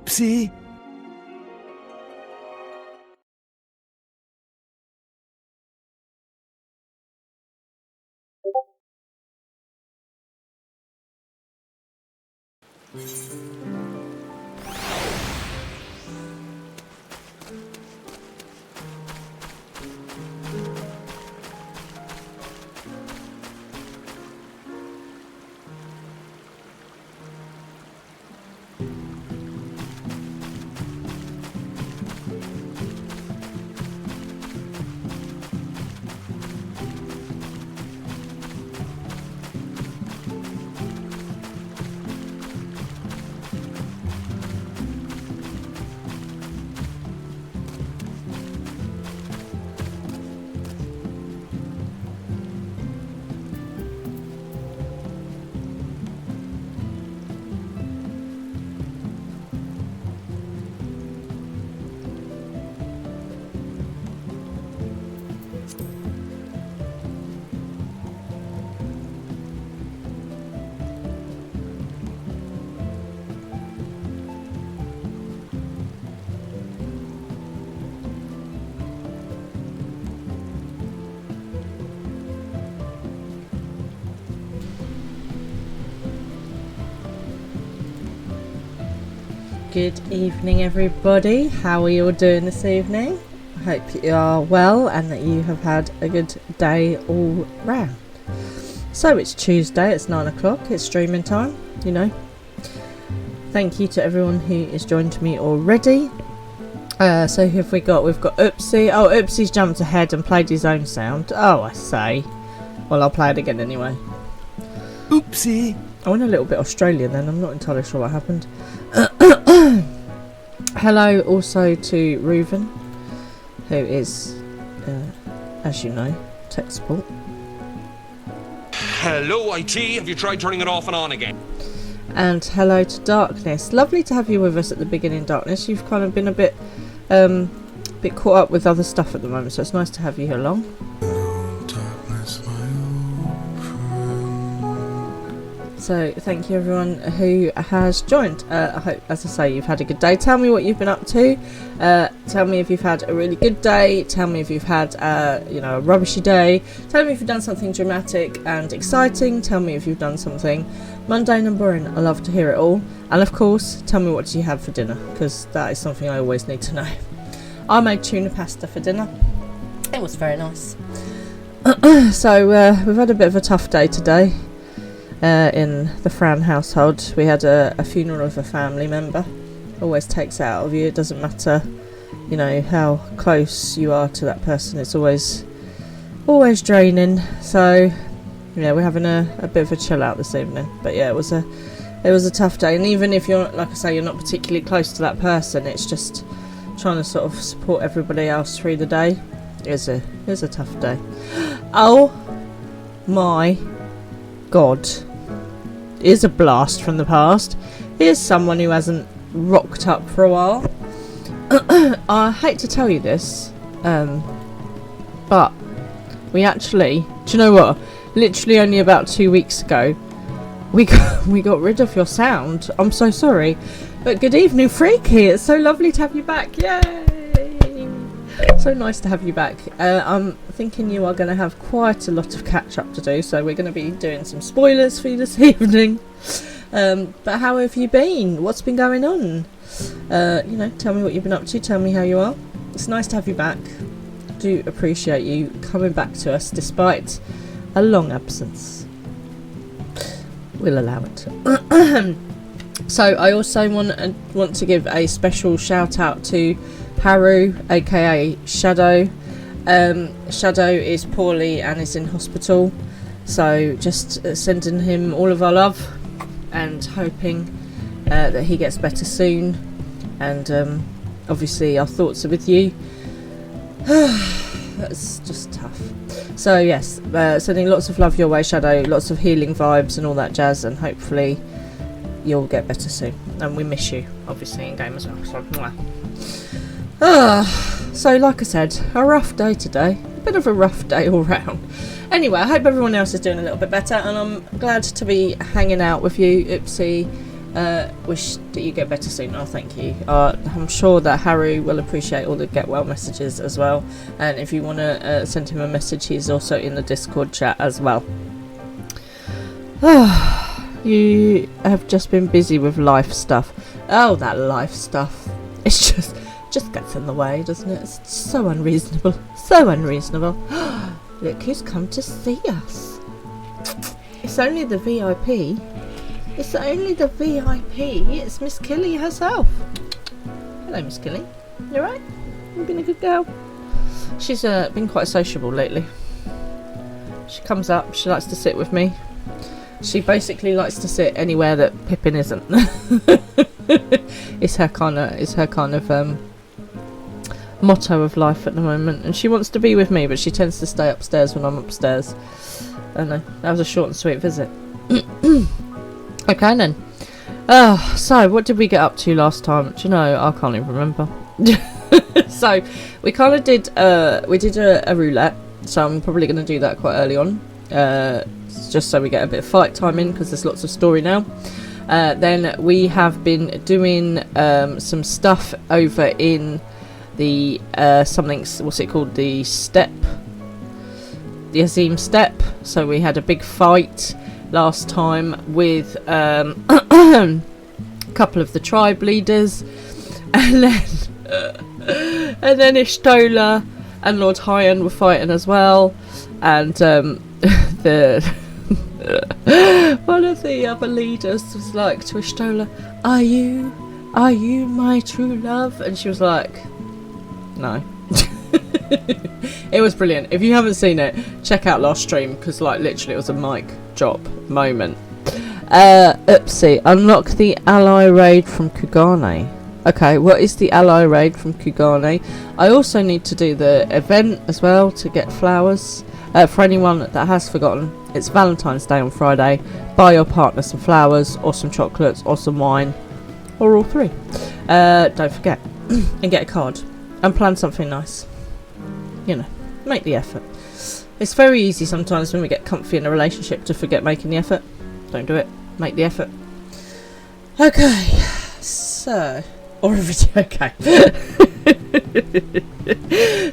Oopsie! Good evening, everybody. How are you all doing this evening? I hope you are well and that you have had a good day all round. So it's Tuesday, it's 9 o'clock, it's streaming time, you know. Thank you to everyone who has joined me already. So who have we got? We've got Oopsie. Oh, Oopsie's jumped ahead and played his own sound. Oh, I say. Well, I'll play it again anyway. Oopsie! I went a little bit Australian then, I'm not entirely sure what happened. Hello also to Reuven, who is, as you know, tech support. Hello IT, have you tried turning it off and on again? And hello to Darkness. Lovely to have you with us at the beginning, Darkness. You've kind of been a bit caught up with other stuff at the moment, so it's nice to have you along. So thank you everyone who has joined. I hope, as I say, you've had a good day. Tell me what you've been up to. Tell me if you've had a really good day. Tell me if you've had a rubbishy day. Tell me if you've done something dramatic and exciting. Tell me if you've done something mundane and boring. I love to hear it all. And of course, tell me what you had for dinner, because that is something I always need to know. I made tuna pasta for dinner. It was very nice. So we've had a bit of a tough day today. In the Fran household, we had a funeral of a family member. Always takes it out of you. It doesn't matter, you know, how close you are to that person. It's always draining. So, yeah, we're having a bit of a chill out this evening. But yeah, it was a tough day. And even if you're, like I say, you're not particularly close to that person, it's just trying to sort of support everybody else through the day. It's a tough day. Oh my God. Is a blast from the past. Here's someone who hasn't rocked up for a while. I hate to tell you this, but we actually, do you know what? Literally only about 2 weeks ago, we got rid of your sound. I'm so sorry, but good evening, Freaky. It's so lovely to have you back. Yay! So nice to have you back. I'm thinking you are going to have quite a lot of catch up to do, so we're going to be doing some spoilers for you this evening. But how have you been? What's been going on? You know, tell me what you've been up to. Tell me how you are. It's nice to have you back. I do appreciate you coming back to us despite a long absence. We'll allow it. So I also want to give a special shout out to Haru, aka Shadow. Shadow is poorly and is in hospital, so just sending him all of our love and hoping that he gets better soon. And obviously our thoughts are with you. That's just tough. So yes, sending lots of love your way, Shadow, lots of healing vibes and all that jazz, and hopefully you'll get better soon. And we miss you, obviously, in game as well. So, so like I said, a rough day today. A bit of a rough day all round. Anyway, I hope everyone else is doing a little bit better, and I'm glad to be hanging out with you, Oopsie, Wish that you get better soon. Oh, thank you. I'm sure that Harry will appreciate all the get well messages as well. And if you want to send him a message, he's also in the Discord chat as well. You have just been busy with life stuff. Oh, that life stuff. It's just gets in the way, doesn't it? It's so unreasonable. So unreasonable. Look who's come to see us. It's only the VIP. It's only the VIP. It's Miss Killy herself. Hello, Miss Killy. You alright? You've been a good girl. She's been quite sociable lately. She comes up. She likes to sit with me. She basically likes to sit anywhere that Pippin isn't. It's her kind of motto of life at the moment. And she wants to be with me, but she tends to stay upstairs when I'm upstairs. I know. That was a short and sweet visit. Okay then. So what did we get up to last time? Do you know, I can't even remember. So we kind of did a roulette, so I'm probably going to do that quite early on, just so we get a bit of fight time in, because there's lots of story now. Then we have been doing some stuff over in the what's it called, the Azim Step. So we had a big fight last time with a couple of the tribe leaders, and then Ishtola and Lord Hyan were fighting as well, and one of the other leaders was like to Ishtola, are you my true love? And she was like, no. It was brilliant. If you haven't seen it, check out last stream, because like literally it was a mic drop moment. Oopsie, unlock the ally raid from Kugane. Okay, what is the ally raid from Kugane? I also need to do the event as well to get flowers. For anyone that has forgotten, it's Valentine's Day on Friday. Buy your partner some flowers or some chocolates or some wine, or all three. Don't forget. And get a card and plan something nice. You know, make the effort. It's very easy sometimes when we get comfy in a relationship to forget making the effort. Don't do it. Make the effort. Okay. So, or a video. Okay.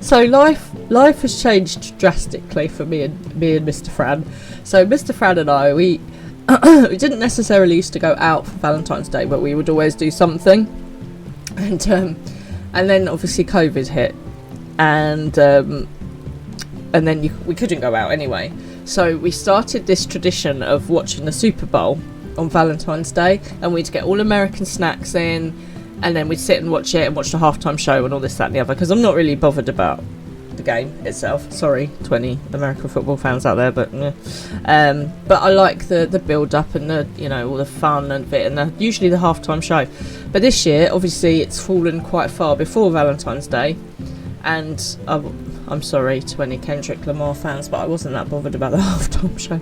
So life has changed drastically for me and Mr. Fran. So Mr. Fran and I, we we didn't necessarily used to go out for Valentine's Day, but we would always do something. And then obviously COVID hit. And then we couldn't go out anyway, so we started this tradition of watching the Super Bowl on Valentine's Day, and we'd get all American snacks in, and then we'd sit and watch it and watch the halftime show and all this, that and the other, because I'm not really bothered about the game itself. Sorry to any American football fans out there, but but I like the build up and the, you know, all the fun and bit, and usually the halftime show. But this year obviously it's fallen quite far before Valentine's Day. And I'm sorry to any Kendrick Lamar fans, but I wasn't that bothered about the halftime show.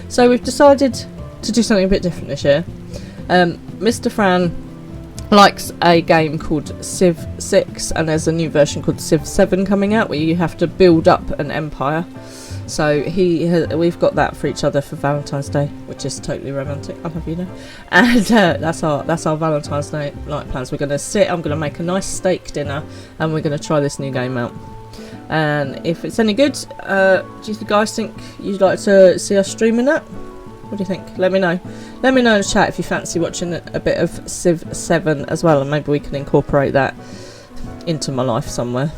So we've decided to do something a bit different this year. Mr. Fran likes a game called Civ 6, and there's a new version called Civ 7 coming out, where you have to build up an empire. So we've got that for each other for Valentine's Day, which is totally romantic. I love you know. And that's our Valentine's Day night plans. We're going to sit. I'm going to make a nice steak dinner, and we're going to try this new game out. And if it's any good, do you guys think you'd like to see us streaming that? What do you think? Let me know. Let me know in the chat if you fancy watching a bit of Civ 7 as well, and maybe we can incorporate that into my life somewhere.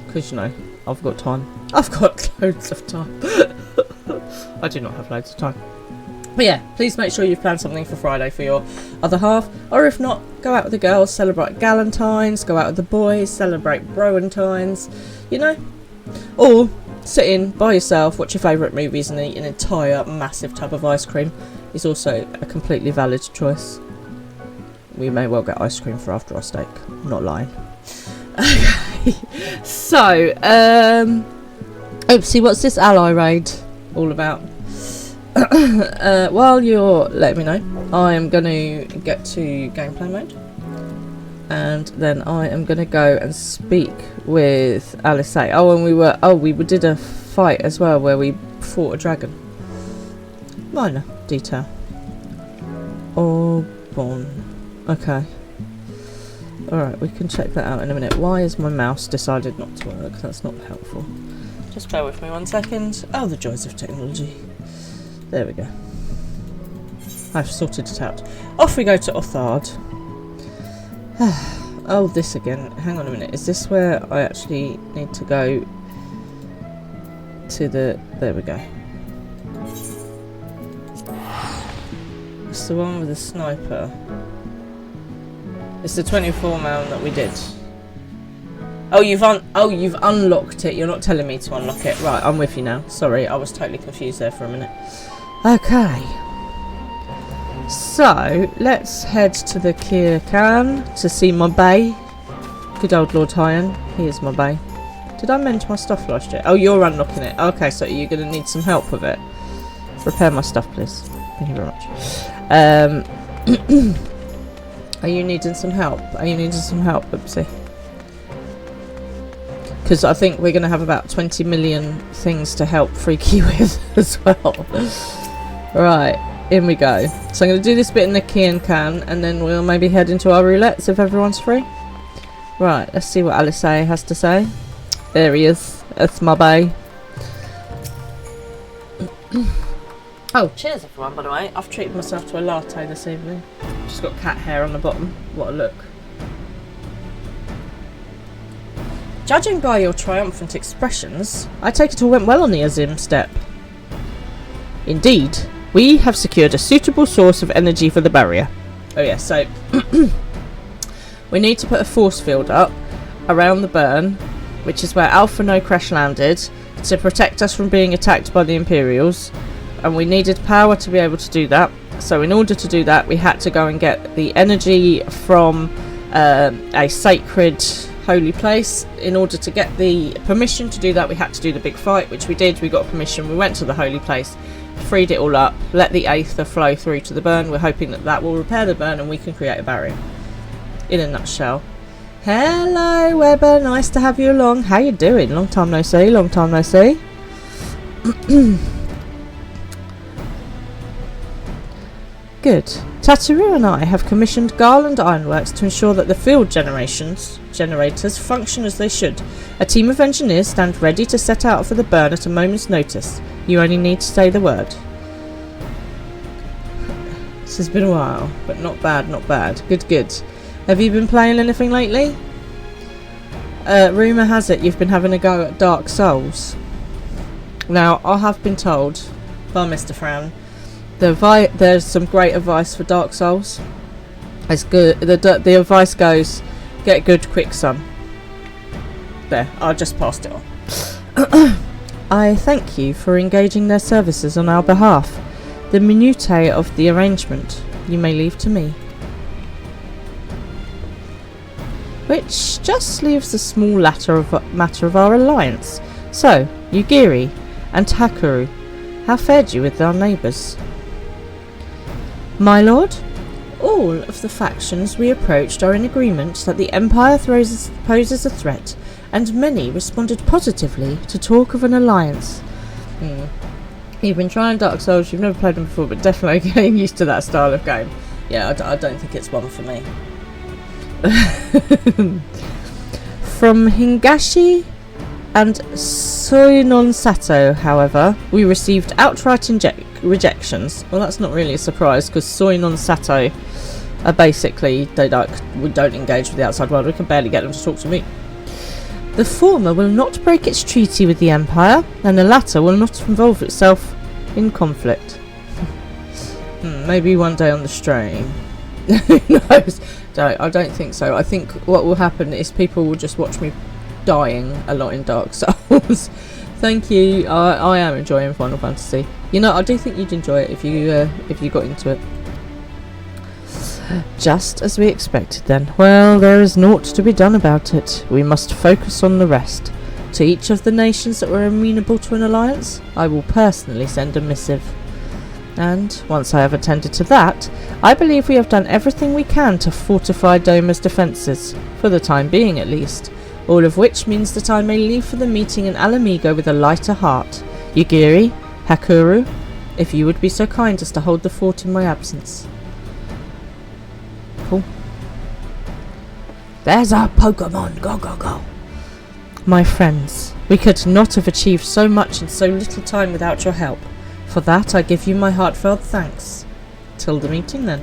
Because you know, I've got time. I've got loads of time. I do not have loads of time. But yeah, please make sure you've planned something for Friday for your other half. Or if not, go out with the girls, celebrate Galentines, go out with the boys, celebrate Broentines, you know. Or sit in by yourself, watch your favourite movies and eat an entire massive tub of ice cream is also a completely valid choice. We may well get ice cream for after our steak. I'm not lying. Okay. So, oopsie, what's this ally raid all about? While you're letting me know, I am going to get to gameplay mode, and then I am going to go and speak with Alice. Oh, and we did a fight as well where we fought a dragon. Minor detail. Oh spawn. Okay. Alright, we can check that out in a minute. Why has my mouse decided not to work? That's not helpful. Just bear with me 1 second. Oh, the joys of technology. There we go. I've sorted it out. Off we go to Othard. Oh, this again. Hang on a minute. Is this where I actually need to go to the... There we go. It's the one with the sniper. It's the 24 man that we did. Oh, you've unlocked it. You're not telling me to unlock it. Right, I'm with you now. Sorry, I was totally confused there for a minute. Okay. So, let's head to the Kia Khan to see my bay. Good old Lord Hyan. He is my bay. Did I mend my stuff last year? Oh, you're unlocking it. Okay, so you're going to need some help with it. Repair my stuff, please. Thank you very much. Are you needing some help? Are you needing some help, Oopsie? Because I think we're going to have about 20 million things to help Freaky with as well. Right, in we go. So I'm going to do this bit in the Kian Can, and then we'll maybe head into our roulettes if everyone's free. Right, let's see what Alice has to say. There he is. That's my bay. Oh, cheers everyone, by the way. I've treated myself to a latte this evening. Just got cat hair on the bottom. What a look. Judging by your triumphant expressions, I take it all went well on the Azim step. Indeed, we have secured a suitable source of energy for the barrier. Oh yeah, so we need to put a force field up around the burn, which is where Alpha No crash landed, to protect us from being attacked by the Imperials. And we needed power to be able to do that. So in order to do that, we had to go and get the energy from a sacred holy place. In order to get the permission to do that, we had to do the big fight, which we did. We got permission. We went to the holy place, freed it all up, let the aether flow through to the burn. We're hoping that that will repair the burn and we can create a barrier. In a nutshell. Hello, Weber. Nice to have you along. How you doing? Long time no see. Long time no see. Good. Tataru and I have commissioned Garland Ironworks to ensure that the field generators function as they should. A team of engineers stand ready to set out for the burn at a moment's notice. You only need to say the word. This has been a while, but not bad, not bad. Good, good. Have you been playing anything lately? Rumour has it you've been having a go at Dark Souls. Now, I have been told by Mr. Fran there's some great advice for Dark Souls. It's good. The advice goes, get good quick, son. There, I just passed it on. I thank you for engaging their services on our behalf. The minutiae of the arrangement you may leave to me. Which just leaves the small matter of our alliance. So, Yugiri and Takuru, how fared you with our neighbours? My lord, all of the factions we approached are in agreement that the Empire poses a threat, and many responded positively to talk of an alliance. You've been trying Dark Souls, you've never played them before, but definitely getting used to that style of game. Yeah, I don't think it's one for me. From Hingashi and Soinon Sato, however, we received outright rejections. Well, that's not really a surprise, because Soinon Sato are basically, we don't engage with the outside world, we can barely get them to talk to me. The former will not break its treaty with the Empire, and the latter will not involve itself in conflict. Maybe one day on the stream. Who knows? I don't think so. I think what will happen is people will just watch me dying a lot in Dark Souls. Thank you. I am enjoying Final Fantasy. You know, I do think you'd enjoy it if you got into it. Just as we expected then. Well, there is naught to be done about it. We must focus on the rest. To each of the nations that were amenable to an alliance, I will personally send a missive. And, once I have attended to that, I believe we have done everything we can to fortify Doma's defences, for the time being at least, all of which means that I may leave for the meeting in Alamigo with a lighter heart. Yugiri, Hakuru, if you would be so kind as to hold the fort in my absence. There's our Pokemon. Go, go, go. My friends, we could not have achieved so much in so little time without your help. For that, I give you my heartfelt thanks. Till the meeting, then.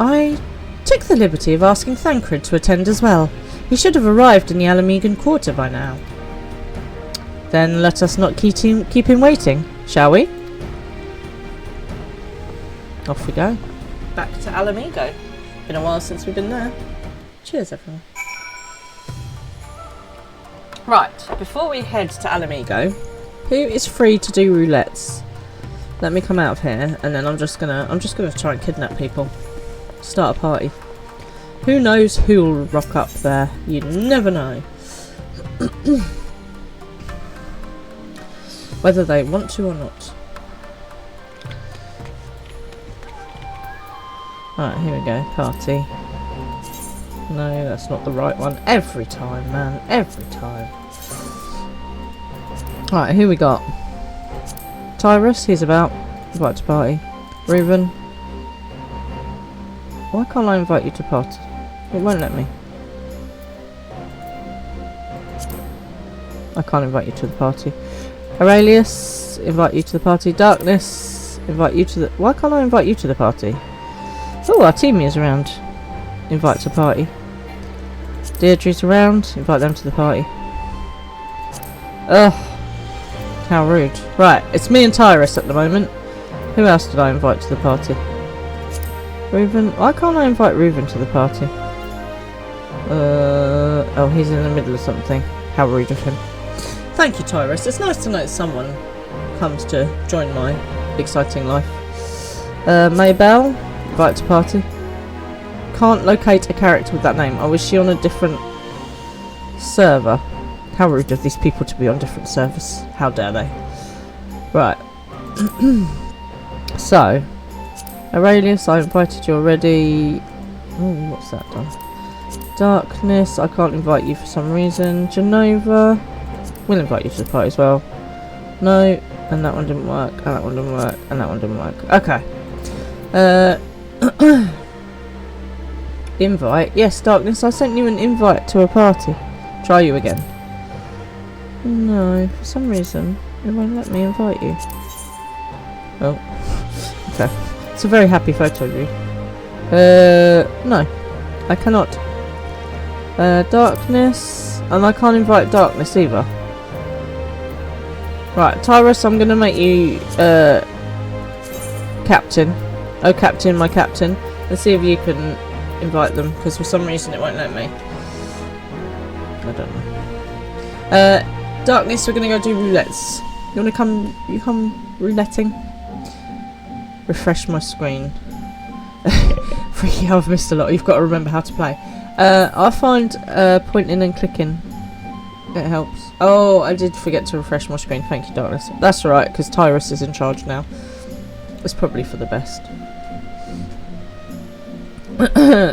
I took the liberty of asking Thancred to attend as well. He should have arrived in the Alamegan Quarter by now. Then let us not keep him waiting, shall we? Off we go. Back to Alamigo. Been a while since we've been there. Cheers, everyone. Right, before we head to Alamigo, who is free to do roulettes? Let me come out of here, and then I'm just gonna try and kidnap people. Start a party. Who knows who'll rock up there? You never know. Whether they want to or not. Right, here we go. Party. No, that's not the right one. Every time, man. Every time. Right, who we got? Tyrus, he's about. Invite to party. Reuven. Why can't I invite you to party? It won't let me. I can't invite you to the party. Aurelius, invite you to the party. Darkness, invite you to the... Why can't I invite you to the party? Oh, Artemia's around. Invite to party. Deirdre's around. Invite them to the party. Ugh. How rude. Right, it's me and Tyrus at the moment. Who else did I invite to the party? Reuven. Why can't I invite Reuven to the party? Oh, he's in the middle of something. How rude of him. Thank you, Tyrus. It's nice to know that someone comes to join my exciting life. Maybell. Invite to party. Can't locate a character with that name. Oh, is she on a different server? How rude of these people to be on different servers. How dare they? Right. So, Aurelius, I invited you already. Oh, what's that done? Darkness, I can't invite you for some reason. Genova, we'll invite you to the party as well. No, and that one didn't work, and that one didn't work, and that one didn't work. Okay. Invite. Yes, Darkness, I sent you an invite to a party. Try you again. No, for some reason, it won't let me invite you. Oh. Okay. It's a very happy photo of you. No. I cannot. Darkness. And I can't invite Darkness either. Right, Tyrus, I'm gonna make you, captain. Oh, captain, my captain. Let's see if you can invite them, because for some reason it won't let me. I don't know. Darkness, we're gonna go do roulettes. You wanna come, rouletting? Refresh my screen. Freaky, I've missed a lot. You've got to remember how to play. I find pointing and clicking, it helps. Oh, I did forget to refresh my screen. Thank you, Darkness. That's alright, because Tyrus is in charge now. It's probably for the best.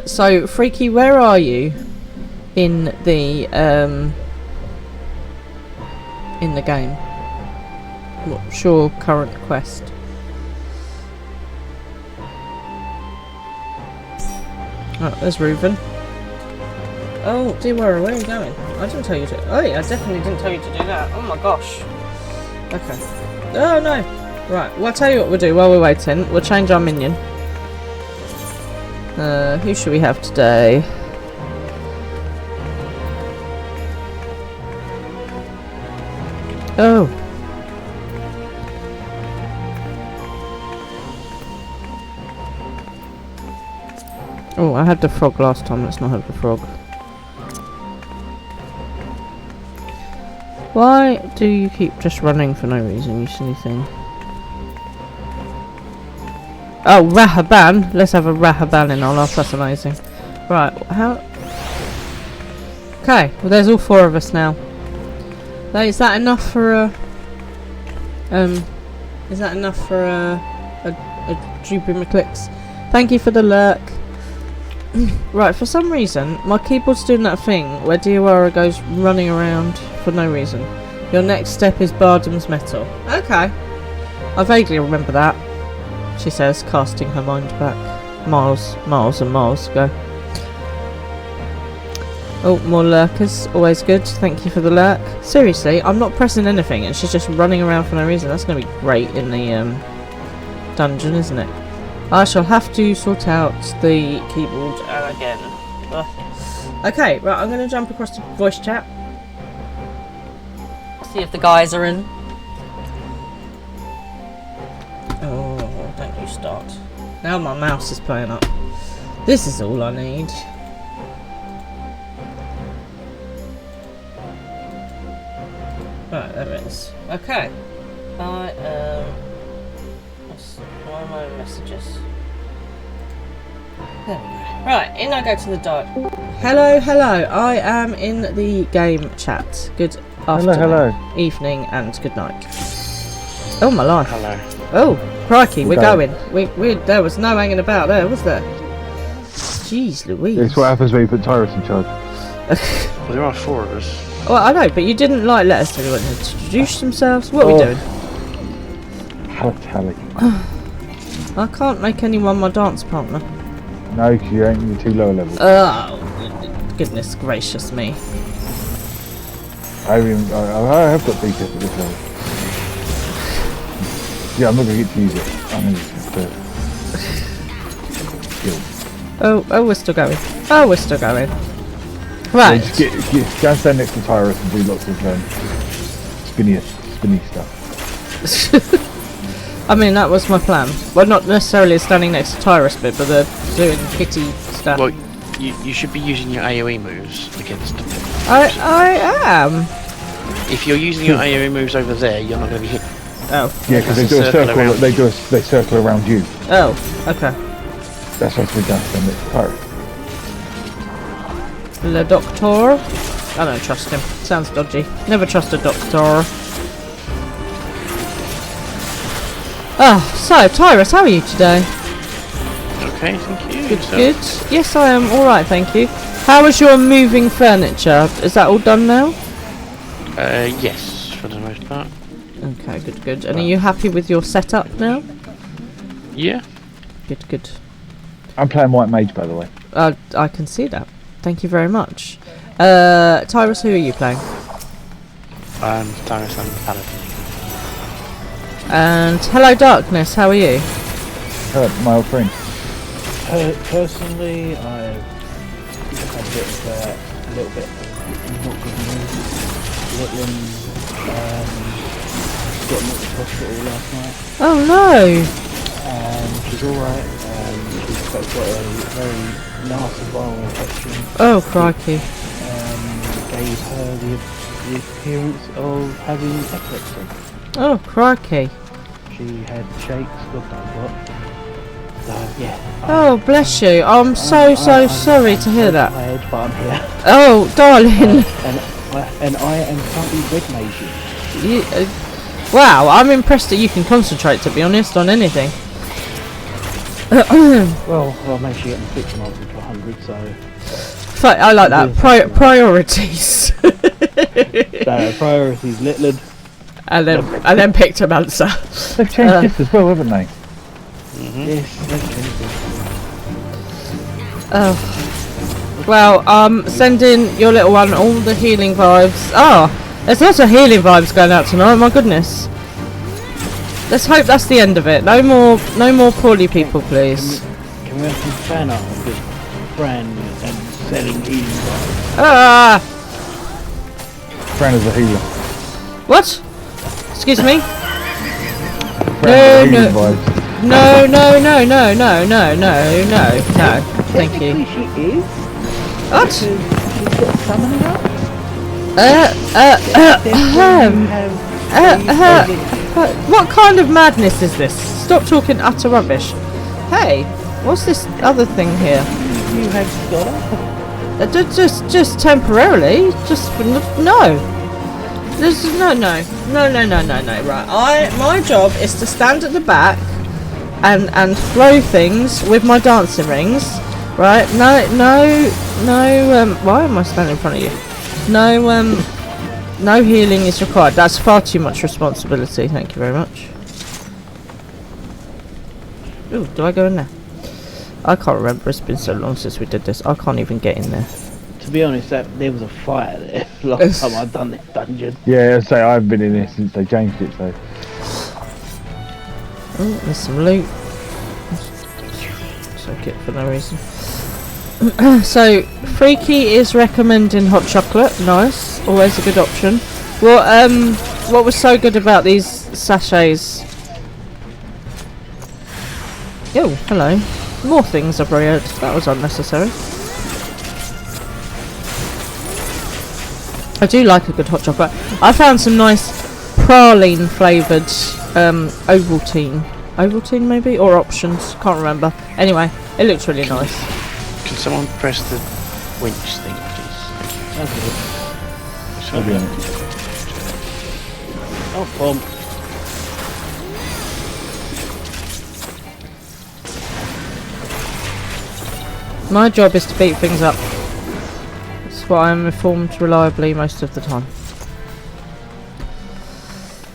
So, Freaky, where are you in the game? What's your current quest? Oh, there's Reuven. Oh, dear, where are you going? I didn't tell you to... Oh, yeah, I definitely didn't tell you to do that. Oh my gosh. Okay. Oh, no. Right, well, I'll tell you what we'll do while we're waiting. We'll change our minion. Who should we have today? Oh. Oh, I had the frog last time. Let's not have the frog. Why do you keep just running for no reason, you silly thing? Oh, Rahaban. Let's have a Rahaban in our life. That's amazing. Right, how... Okay, well there's all four of us now. Is that enough for a... Is that enough for a Jupiter McClicks? Thank you for the lurk. Right, for some reason, my keyboard's doing that thing where Diawara goes running around for no reason. Your next step is Bardam's Metal. Okay. I vaguely remember that, she says, casting her mind back. miles and miles to go. Oh, more lurkers, always good. Thank you for the lurk. Seriously, I'm not pressing anything and she's just running around for no reason. That's going to be great in the dungeon, isn't it? I shall have to sort out the keyboard again. Ugh. Okay, right, I'm going to jump across to voice chat. See if the guys are in. Oh, don't you start. Now my mouse is playing up. This is all I need. Right, there it is. Okay. I am... Why are my messages? There we go. Right, in I go to the dial. Hello, hello. I am in the game chat. Good afternoon, hello. Evening, and good night. Oh my life. Hello. Oh, crikey, we're going. There was no hanging about there, was there? Jeez Louise. It's what happens when you put Tyrus in charge. Well, there are 4 of us. Well, I know, but you didn't let us anyone introduce themselves. What are we doing? How tally. I can't make anyone my dance partner. No, because you ain't you're too low level. Oh, goodness gracious me. I have got DPS at this level. Yeah, I'm not going to get to use it. I'm going to skill. Oh, we're still going. Oh, we're still going. Right. Yeah, just go and stand next to Tyrus and do lots of spinny stuff. I mean, that was my plan. Well, not necessarily standing next to Tyrus bit, but the doing kitty stuff. Well, you should be using your AoE moves against them. I am. If you're using your AoE moves over there, you're not going to be hit. Oh. Yeah, because they do a circle. They circle around you. Oh. Okay. That's what we've done. Stand next to Tyrus. Le Doctor. I don't trust him. Sounds dodgy. Never trust a doctor. Ah, so Tyrus, how are you today? Okay, thank you. Good, So, good. Yes, I am all right, thank you. How is your moving furniture? Is that all done now? yes, for the most part. Okay, good, good. And are you happy with your setup now? Yeah. Good, good. I'm playing White Mage, by the way. I can see that. Thank you very much. Tyrus, who are you playing? Tyrus and Paladin. And hello, Darkness. How are you? Hello, my old friend. Personally, I've had a little bit not good news. Little got into the hospital last night. Oh no! She's alright. She's got a very nasty viral infection. Oh crikey! Gave her the appearance of having epilepsy. Oh crikey! She had shakes, God knows what. Yeah. Oh bless you! I'm so sorry to hear that. Tired, but I'm here. Oh darling! And I am currently red maging. Wow, I'm impressed that you can concentrate, to be honest, on anything. Well, I'll make sure you get them fixed and I'll to 100, so... I like that. Priorities. Priorities, Litland. And then picked a answer. They've changed this as well, haven't they? Yes, they've changed it. Oh. Well, sending your little one all the healing vibes. Oh, there's lots of healing vibes going out tonight. My goodness. Let's hope that's the end of it. No more poorly people, please. Can we have some fan art of this brand and selling healing vibes? Ah! Fran is a healer. What? Excuse me? Fran is a healing No. vibes. No. Thank you. She is. What? She's got summoning up. What kind of madness is this? Stop talking utter rubbish. Hey, what's this other thing here? You have got her. Just temporarily. Just no. There's no. Right. My job is to stand at the back and throw things with my dancing rings. Right? No. Why am I standing in front of you? No healing is required. That's far too much responsibility. Thank you very much. Ooh, do I go in there? I can't remember. It's been so long since we did this. I can't even get in there. To be honest, there was a fire there last time I've done this dungeon. Yeah, I say I haven't been in this since they changed it, so. Oh, there's some loot. Take it for no reason. So, Freaky is recommending hot chocolate. Nice. Always a good option. What was so good about these sachets? Oh, hello. More things I've read. That was unnecessary. I do like a good hot chocolate. I found some nice praline flavoured Ovaltine. Ovaltine maybe? Or options. Can't remember. Anyway, it looks really nice. Can someone press the winch thing, please? Okay. Oh, bomb. My job is to beat things up. That's what I'm informed reliably most of the time.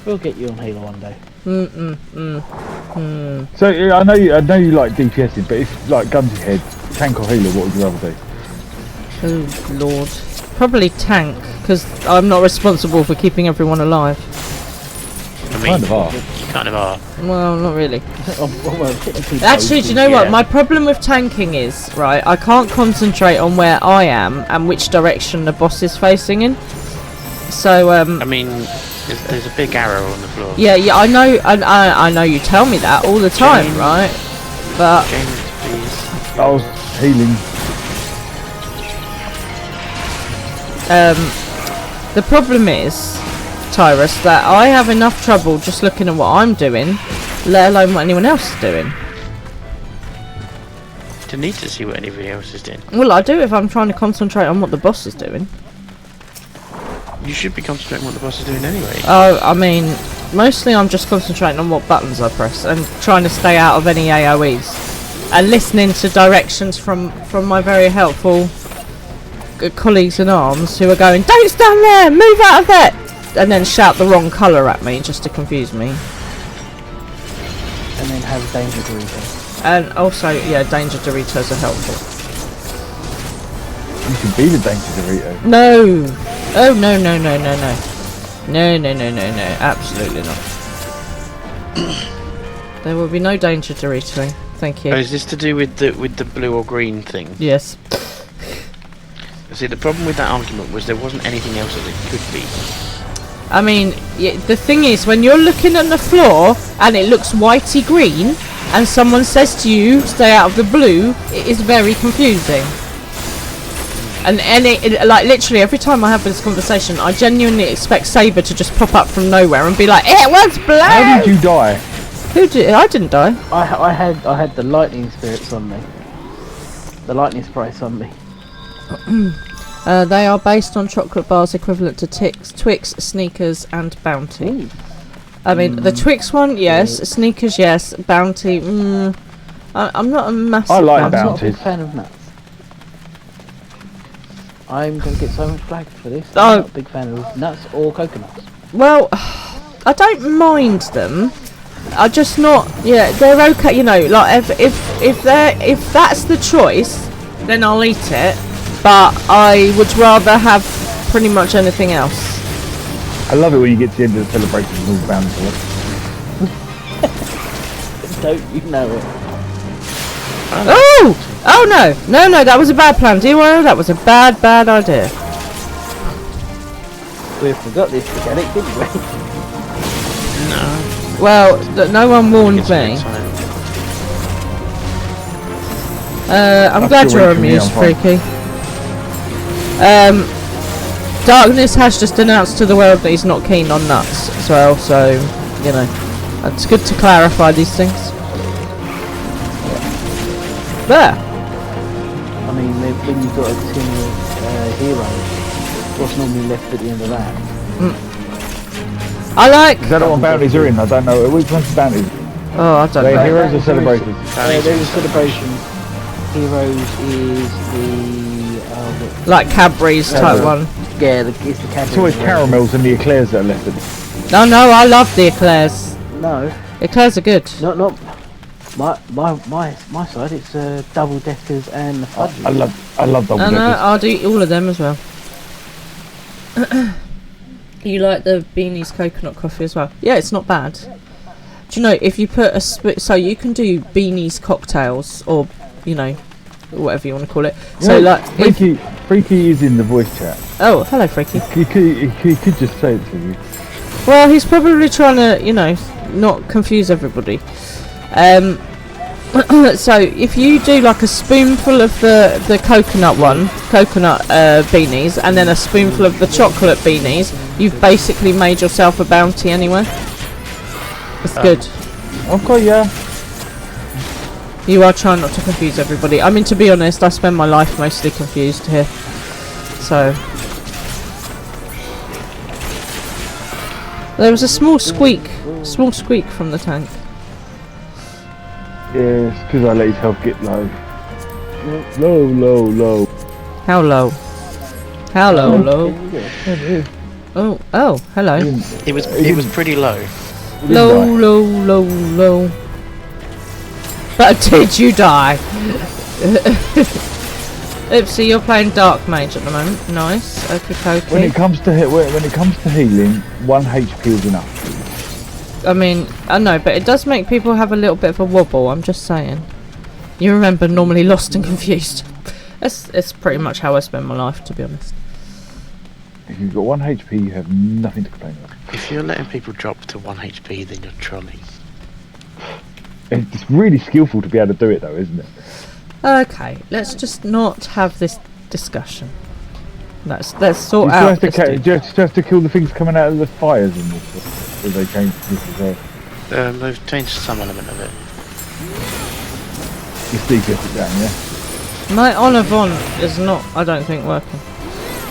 We'll get you on Halo one day. So yeah, I know you like DPSing, but if like guns to your head, tank or healer, what would you rather do? Oh lord. Probably tank, because I'm not responsible for keeping everyone alive. I mean, Kind of are. you kind of are. Well, not really. Actually, Actually, do you know Yeah. what? My problem with tanking is, right, I can't concentrate on where I am and which direction the boss is facing in. So, I mean, there's a big arrow on the floor. yeah, I know, I know you tell me that all the time, James. right? But, James, please. I was healing. the problem is, Tyrus, that I have enough trouble just looking at what I'm doing, let alone what anyone else is doing. You need to see what anybody else is doing. Well, I do if I'm trying to concentrate on what the boss is doing. You should be concentrating on what the boss is doing anyway. Oh, I mean, mostly I'm just concentrating on what buttons I press and trying to stay out of any AoEs and listening to directions from my very helpful colleagues in arms who are going, "Don't stand there, move out of there," and then shout the wrong colour at me just to confuse me. and then have danger Doritos. And also, yeah, danger Doritos are helpful. You should be the danger Dorito. No! Oh, no, no, no, no, no. No, no, no, no, no. Absolutely not. There will be no danger Dorito. Thank Oh, you. is this to do with the blue or green thing? Yes. See, the problem with that argument was there wasn't anything else that it could be. I mean, the thing is, when you're looking at the floor and it looks whitey green, and someone says to you, "Stay out of the blue," it is very confusing. And like literally every time I have this conversation, I genuinely expect Saber to just pop up from nowhere and be like, "It was blue." How did you die? Who did? I didn't die. I had the lightning spirits on me. The lightning sprites on me. They are based on chocolate bars equivalent to Twix, Sneakers, and Bounty. Ooh. I mean, the Twix one, yes. Sneakers, yes. Bounty, I'm not a massive I like I'm not a Bounties. big fan of nuts. I'm going to get so much flack for this. Oh. I'm not a big fan of nuts or coconuts. Well, I don't mind them. I just not. Yeah, they're okay. You know, like if that's the choice, then I'll eat it. But I would rather have pretty much anything else. I love it when you get to the end of the celebration and all bound to it. Don't you know it? Oh! Oh no! No, that was a bad plan. Do you know that was a bad idea? We forgot this mechanic, didn't we? No. Well, no one warned It's me. fine. I'm That's glad your you're way for me, amused, I'm fine. Freaky. Darkness has just announced to the world that he's not keen on nuts as well, so, you know, it's good to clarify these things. There! I mean, when you've got a tin of heroes, what's normally left at the end of that? I like... Is that what bounties are in? I don't know. Which one's bounties? Oh, I don't They're know. heroes or celebrations? There's a celebration. Heroes is the... Like Cadbury's type one. yeah, it's the Cadbury. It's always caramels and the eclairs that are left. No, I love the eclairs. No, Eclairs are good. not My side, it's double deckers and the fudge. I love double And deckers. I'll do all of them as well. You like the Beanie's coconut coffee as well? Yeah, it's not bad. Do you know, if you put a so you can do Beanie's cocktails, or you know, whatever you want to call it. So like, Freaky is in the voice chat. oh, hello, Freaky. He could just say it to you. Well, he's probably trying to, you know, not confuse everybody. So if you do like a spoonful of the coconut beanies, and then a spoonful of the chocolate beanies, you've basically made yourself a bounty anyway. It's good. Okay, yeah. You are trying not to confuse everybody. I mean, to be honest, I spend my life mostly confused here. So there was a small squeak from the tank. Yeah, it's because I let his health get low. Low. How low? How low? Oh, hello. It was pretty low. Low. But did you die? Oopsie, you're playing Dark Mage at the moment. Nice. Okay. When it comes to healing, 1 HP is enough. I mean, I know, but it does make people have a little bit of a wobble. I'm just saying. You remember normally lost and confused. It's pretty much how I spend my life, to be honest. If you've got 1 HP, you have nothing to complain about. If you're letting people drop to 1 HP, then you're trolling. It's really skillful to be able to do it, though, isn't it? Okay, let's just not have this discussion. Let's sort You out. just have to kill the things coming out of the fires and this. Or they changed this as well. They've changed some element of it. Just DPS it down, yeah? My Olivon is not, I don't think, working.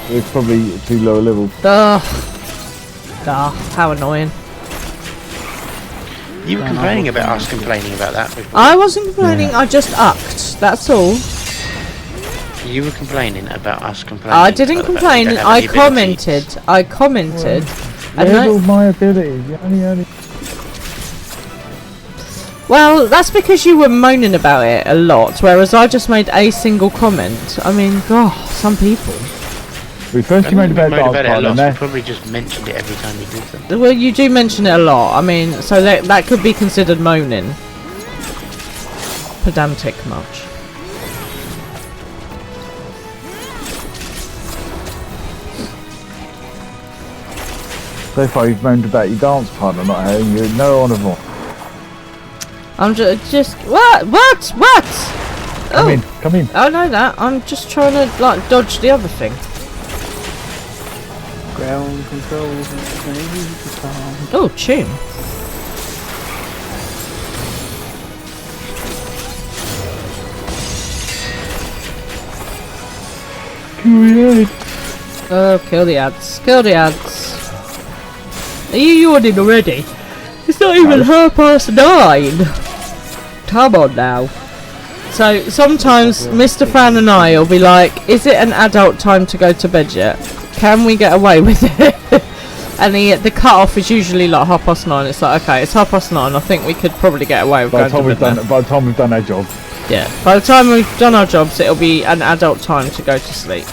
It's probably too low a level. Ugh, how annoying. You were complaining about us complaining about that before. I wasn't complaining, I just upped, that's all. You were complaining about us complaining. I didn't about the fact complain, we don't have I any abilities. commented. And Level my abilities, only. well, that's because you were moaning about it a lot, whereas I just made a single comment. I mean, gosh, some people. We first you made about it a Dark lot, Part, so and we probably just mentioned it every time you did them. Well, you do mention it a lot. I mean, so that could be considered moaning. Pedantic much. So far you've moaned about your dance partner not having you, no honour more. I'm just what? Come in. I know that. I'm just trying to like dodge the other thing. Ground control. Oh, tune. Oh, kill the ads. Kill the ads. Are you yawning already? It's not even 9:30. Come on now. So sometimes Mr. Fran and I will be like, is it an adult time to go to bed yet? Can we get away with it? And the cut-off is usually like 9:30. It's like, okay, it's 9:30. I think we could probably get away with going to bed now. By the time we've done our job. Yeah, by the time we've done our jobs, it'll be an adult time to go to sleep.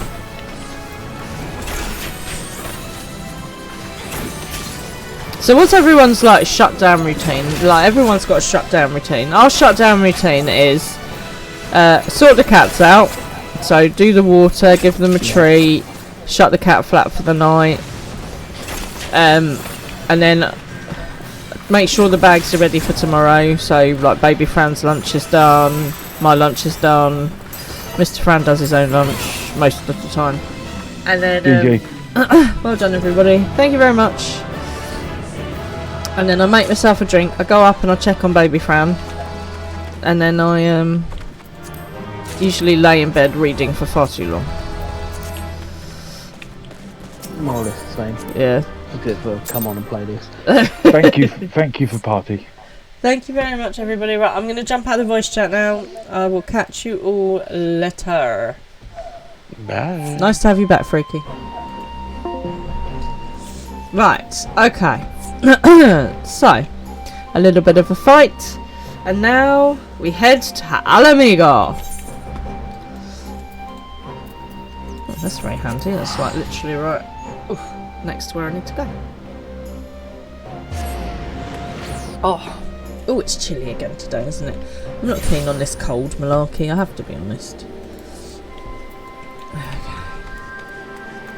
So what's everyone's like shutdown routine? Like everyone's got a shutdown routine. Our shutdown routine is sort the cats out. So do the water, give them a treat, shut the cat flat for the night, and then make sure the bags are ready for tomorrow. So like baby Fran's lunch is done, my lunch is done, Mr. Fran does his own lunch most of the time, and then well done everybody, thank you very much. And then I make myself a drink, I go up and I check on baby Fran, and then I usually lay in bed reading for far too long. More or less the same. Yeah. Good for come on and play this. Thank you for party. Thank you very much everybody. Right, I'm going to jump out of the voice chat now. I will catch you all later. Bye. Nice to have you back, Freaky. Right, okay. So, a little bit of a fight. And now we head to Alamigo. Oh, that's very handy. That's like literally right next to where I need to go. Oh, it's chilly again today, isn't it? I'm not keen on this cold malarkey, I have to be honest. Okay.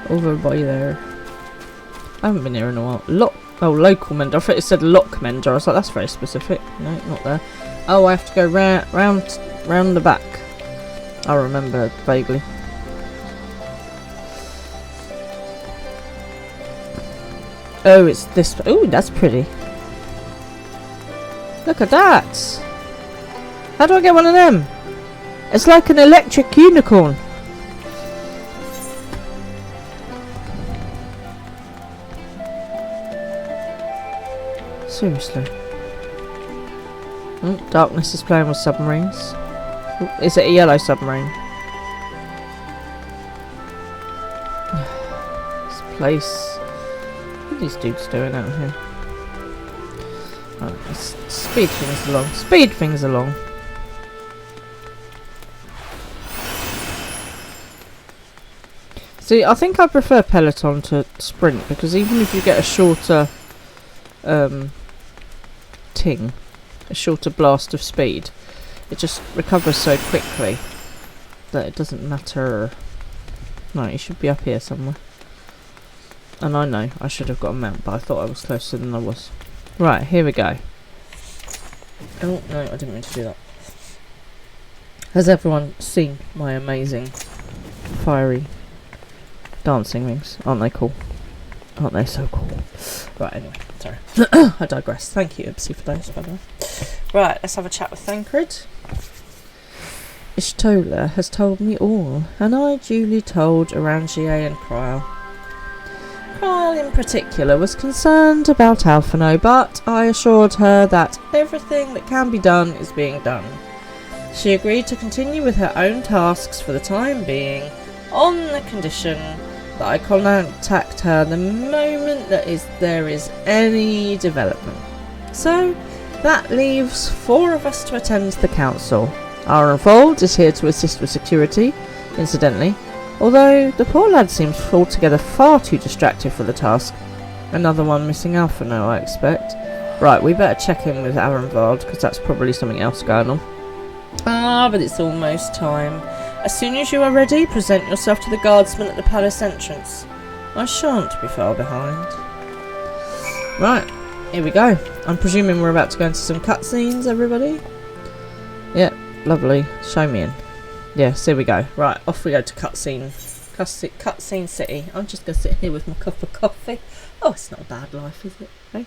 Over by there. I haven't been here in a while. Local mender. I thought it said lock mender. I was like, that's very specific. No, not there. Oh, I have to go round the back. I remember vaguely. Oh, it's this. Oh, that's pretty. Look at that. How do I get one of them? It's like an electric unicorn. Seriously. Darkness is playing with submarines. Is it a yellow submarine? This place. What are these dudes doing out here? Right, let's speed things along. Speed things along. See, I think I prefer Peloton to sprint because even if you get a shorter a shorter blast of speed, it just recovers so quickly that it doesn't matter. No, it should be up here somewhere. And I know I should have got a mount, but I thought I was closer than I was. Right, here we go. Oh no, I didn't mean to do that. Has everyone seen my amazing fiery dancing rings? Aren't they cool? Aren't they so cool? Right, anyway, sorry. I digress. Thank you, Ipsy, for those, by the way. Right, let's have a chat with Thancred. Ishtola has told me all, and I duly told Orangier and Kryl. Kryl in particular was concerned about Alphino, but I assured her that everything that can be done is being done. She agreed to continue with her own tasks for the time being, on the condition that I contact her the moment there is any development. So, that leaves 4 of us to attend the council. Ironfold is here to assist with security, incidentally, although the poor lad seems altogether far too distracted for the task. Another one missing Alphino, I expect. Right, we better check in with Ironfold, because that's probably something else going on. Ah, but it's almost time. As soon as you are ready, present yourself to the guardsman at the palace entrance. I shan't be far behind. Right, here we go. I'm presuming we're about to go into some cutscenes, everybody? Yep, lovely. Show me in. Yes, here we go. Right, off we go to cutscene city. I'm just going to sit here with my cup of coffee. Oh, it's not a bad life, is it? Hey?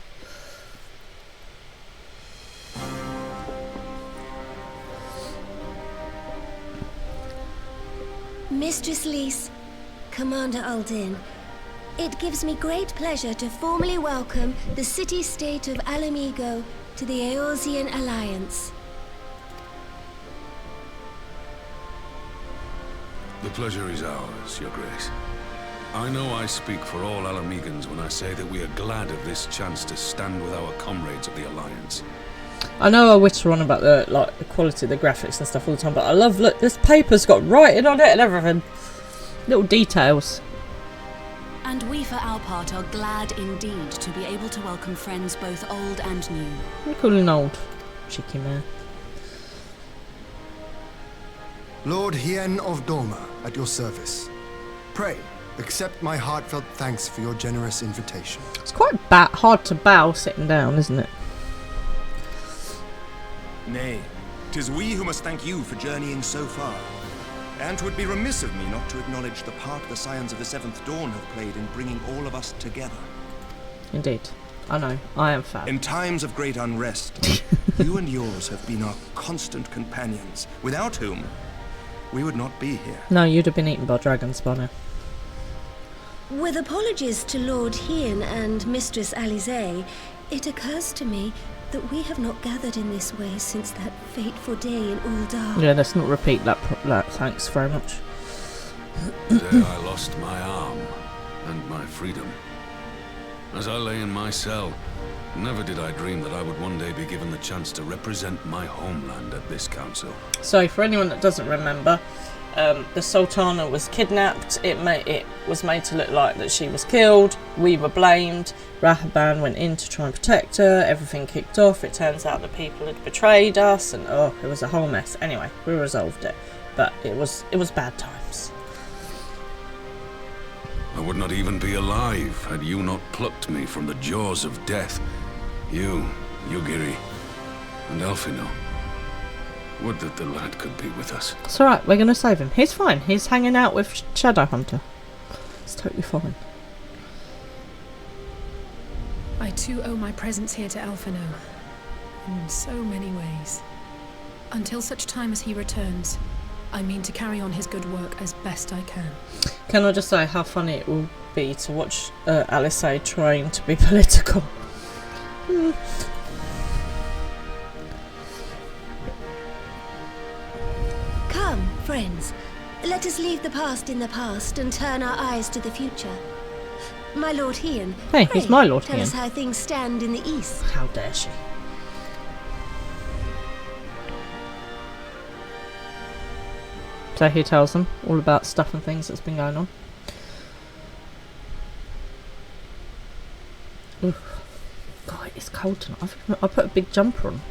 Mistress Lys, Commander Aldin, it gives me great pleasure to formally welcome the city-state of Alamigo to the Eorzean Alliance. The pleasure is ours, Your Grace. I know I speak for all Alamegans when I say that we are glad of this chance to stand with our comrades of the Alliance. I know I witter on about the quality of the graphics and stuff all the time, but I love, look, this paper's got writing on it and everything. Little details. And we for our part are glad indeed to be able to welcome friends both old and new. I'm calling old. Cheeky man. Lord Hien of Doma, at your service. Pray, accept my heartfelt thanks for your generous invitation. It's quite hard to bow sitting down, isn't it? Nay, 'tis we who must thank you for journeying so far. And 'twould be remiss of me not to acknowledge the part the Scions of the Seventh Dawn have played in bringing all of us together. Indeed. I know. I am fab. In times of great unrest, you and yours have been our constant companions, without whom we would not be here. No, you'd have been eaten by dragons by now. With apologies to Lord Hien and Mistress Alize, it occurs to me that we have not gathered in this way since that fateful day in Uldar. Yeah, let's not repeat that. Thanks very much. The day I lost my arm and my freedom. As I lay in my cell, never did I dream that I would one day be given the chance to represent my homeland at this council. So, for anyone that doesn't remember, the Sultana was kidnapped. It was made to look like that she was killed. We were blamed. Rahaban went in to try and protect her. Everything kicked off. It turns out that people had betrayed us, and it was a whole mess. Anyway, we resolved it, but it was bad times. I would not even be alive had you not plucked me from the jaws of death. You, Yugiri, and Elfino. Would that the lad could be with us. It's alright, we're gonna save him. He's fine. He's hanging out with Shadowhunter. It's totally fine. I too owe my presence here to Elfino. In so many ways. Until such time as he returns, I mean to carry on his good work as best I can. Can I just say how funny it will be to watch Alice trying to be political? Come, friends. Let us leave the past in the past and turn our eyes to the future. My Lord Hien, hey, he's my Lord Hien. Tell us how things stand in the east. How dare she? So he tells them all about stuff and things that's been going on. Oof. God, it's cold tonight. I put a big jumper on.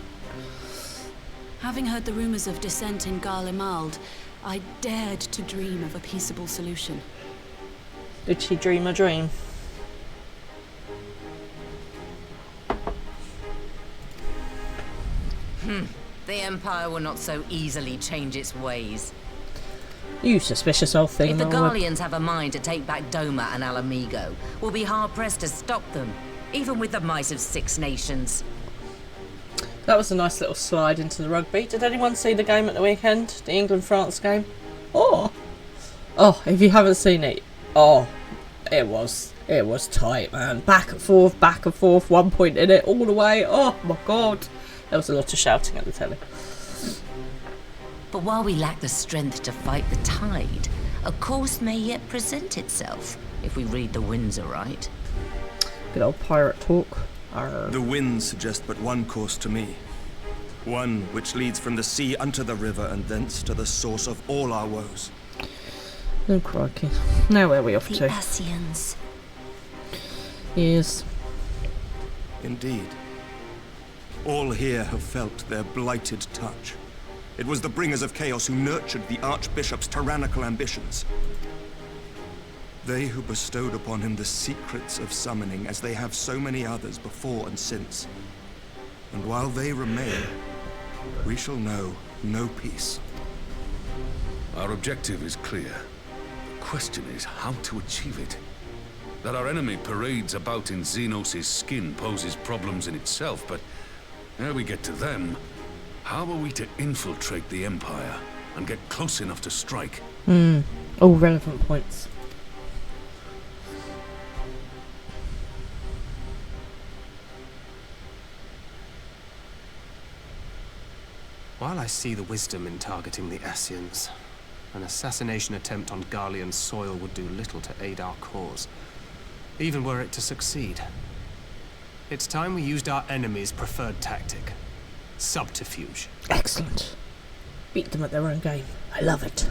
Having heard the rumours of dissent in Garlemald, I dared to dream of a peaceable solution. Did she dream a dream? The Empire will not so easily change its ways. You suspicious old thing. If the Garleans have a mind to take back Doma and Alamigo, we'll be hard-pressed to stop them, even with the might of 6 nations. That was a nice little slide into the rugby. Did anyone see the game at the weekend? The England-France game? Oh, if you haven't seen it, it was tight, man. Back and forth, 1 point in it, all the way. Oh my God. There was a lot of shouting at the telly. But while we lack the strength to fight the tide, a course may yet present itself, if we read the winds aright. Good old pirate talk. Arr. The winds suggest but one course to me. One which leads from the sea unto the river and thence to the source of all our woes. Oh crikey. Now where are we off to? The Ascians. Yes. Indeed. All here have felt their blighted touch. It was the bringers of chaos who nurtured the Archbishop's tyrannical ambitions. They who bestowed upon him the secrets of summoning, as they have so many others before and since. And while they remain, we shall know no peace. Our objective is clear. The question is how to achieve it. That our enemy parades about in Xenos' skin poses problems in itself, but ere we get to them, how are we to infiltrate the Empire and get close enough to strike? All relevant points. While I see the wisdom in targeting the Ascians, an assassination attempt on Garlean soil would do little to aid our cause, even were it to succeed. It's time we used our enemy's preferred tactic. Subterfuge. Excellent. Beat them at their own game. I love it.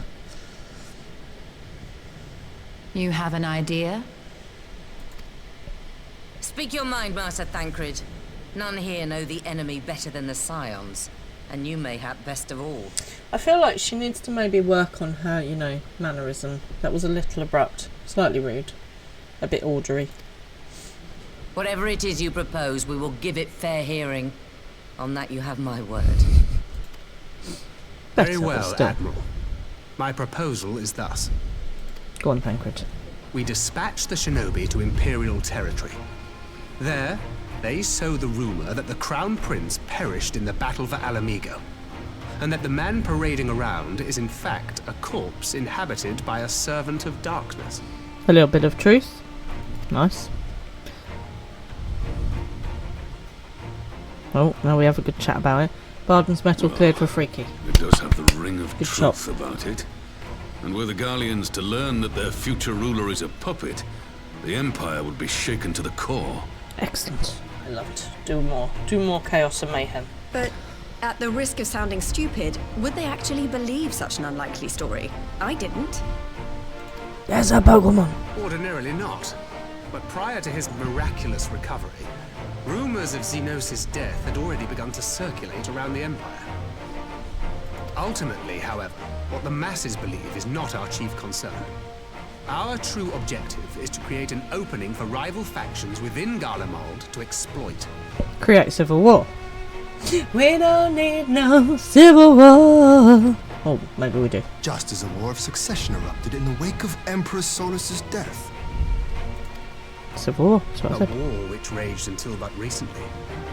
You have an idea? Speak your mind, Master Thancred. None here know the enemy better than the Scions, and you mayhap best of all. I feel like she needs to maybe work on her, mannerism. That was a little abrupt, slightly rude, a bit ordery. Whatever it is you propose, we will give it fair hearing. On that you have my word. Very well, Admiral. My proposal is thus. Go on, Thancred. We dispatch the shinobi to Imperial territory. There, they sow the rumor that the Crown Prince perished in the battle for Alamigo, and that the man parading around is in fact a corpse inhabited by a servant of darkness. A little bit of truth. Nice. Oh, now we have a good chat about it. Barden's metal cleared for Freaky. It does have the ring of Good truth about it. And were the Garleans to learn that their future ruler is a puppet, the Empire would be shaken to the core. Excellent. I love it. Do more chaos and mayhem. But at the risk of sounding stupid, would they actually believe such an unlikely story? I didn't. There's a Pokemon. Ordinarily not. But prior to his miraculous recovery, rumors of Xenos' death had already begun to circulate around the Empire. Ultimately, however, what the masses believe is not our chief concern. Our true objective is to create an opening for rival factions within Garlemald to exploit. Create civil war. We don't need no civil war. Oh, maybe we do. Just as a war of succession erupted in the wake of Emperor Solus's death. Civil war, that's what I A said. war which raged until but recently,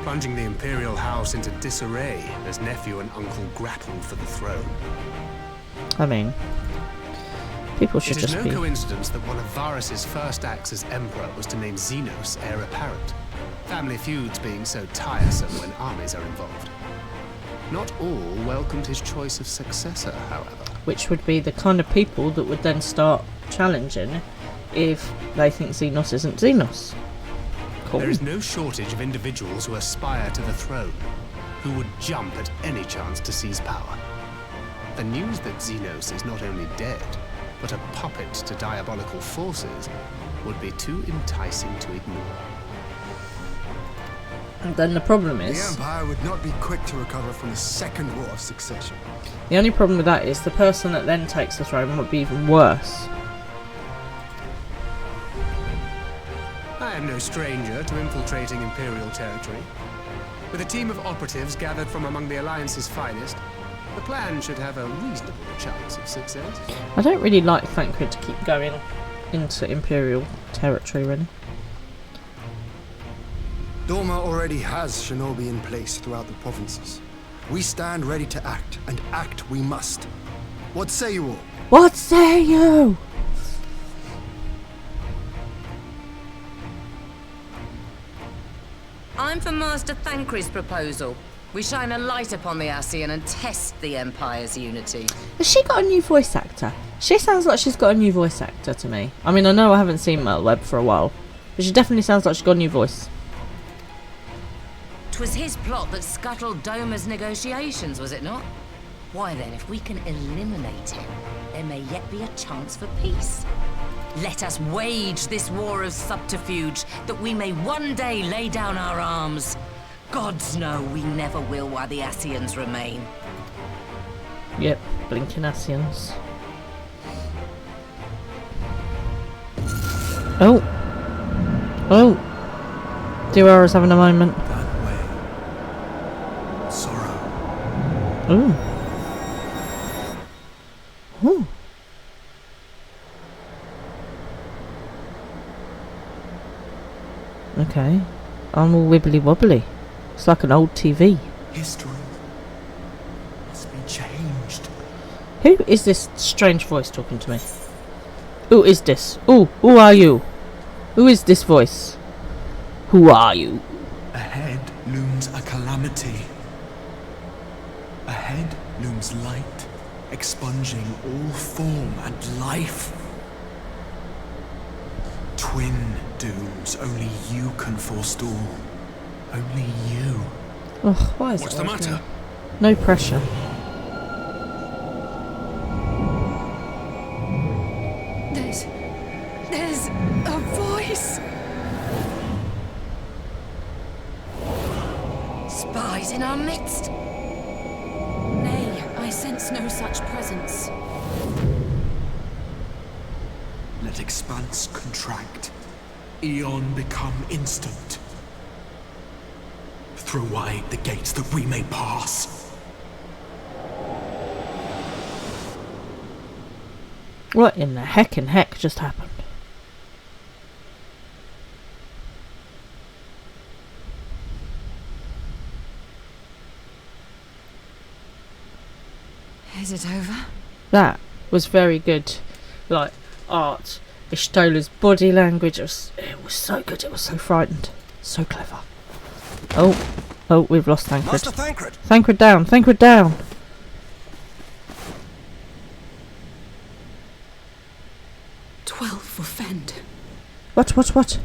plunging the Imperial House into disarray as nephew and uncle grappled for the throne. I mean, people should It is just no be... coincidence that one of Varus's first acts as Emperor was to name Xenos heir apparent. Family feuds being so tiresome when armies are involved. Not all welcomed his choice of successor, however. Which would be the kind of people that would then start challenging if they think Xenos isn't Xenos. Cool. There is no shortage of individuals who aspire to the throne, who would jump at any chance to seize power. The news that Xenos is not only dead, but a puppet to diabolical forces, would be too enticing to ignore. And then the problem The is... Empire would not be quick to recover from a second war of succession. The only problem with that is the person that then takes the throne would be even worse. I am no stranger to infiltrating Imperial territory. With a team of operatives gathered from among the Alliance's finest, the plan should have a reasonable chance of success. I don't really like Thancred to keep going into Imperial territory, really. Doma already has shinobi in place throughout the provinces. We stand ready to act, and act we must. What say you all? What say you? I'm for Master Thancred's proposal. We shine a light upon the Ascian and test the Empire's unity. Has she got a new voice actor? She sounds like she's got a new voice actor to me. I mean, I know I haven't seen Myrtle Webb for a while, but she definitely sounds like she's got a new voice. 'Twas his plot that scuttled Doma's negotiations, was it not? Why then, if we can eliminate him, there may yet be a chance for peace. Let us wage this war of subterfuge, that we may one day lay down our arms. Gods know we never will while the Ascians remain. Yep, blinking Ascians. Oh! Oh! Duara's having a moment. Sorrow. Ooh. Ooh. Okay. I'm all wibbly wobbly. It's like an old TV. History must be changed. Who is this strange voice talking to me? Who is this? Who are you? Who is this voice? Who are you? Ahead looms a calamity. Ahead looms light, expunging all form and life. Twin dooms only you can forestall. Only you. Oh, why is What's it the like matter? that? No pressure. There's a voice. Spies in our midst. Nay, I sense no such presence. Let expanse contract. Eon become instant. Throw wide the gates that we may pass. What in the heck just happened? Is it over? That was very good. Like, art. Ishtola's body language. It was so good. It was so frightened. So clever. Oh, we've lost Thancred. Master Thancred! Thancred down. Thancred down. 12 for Fend. What?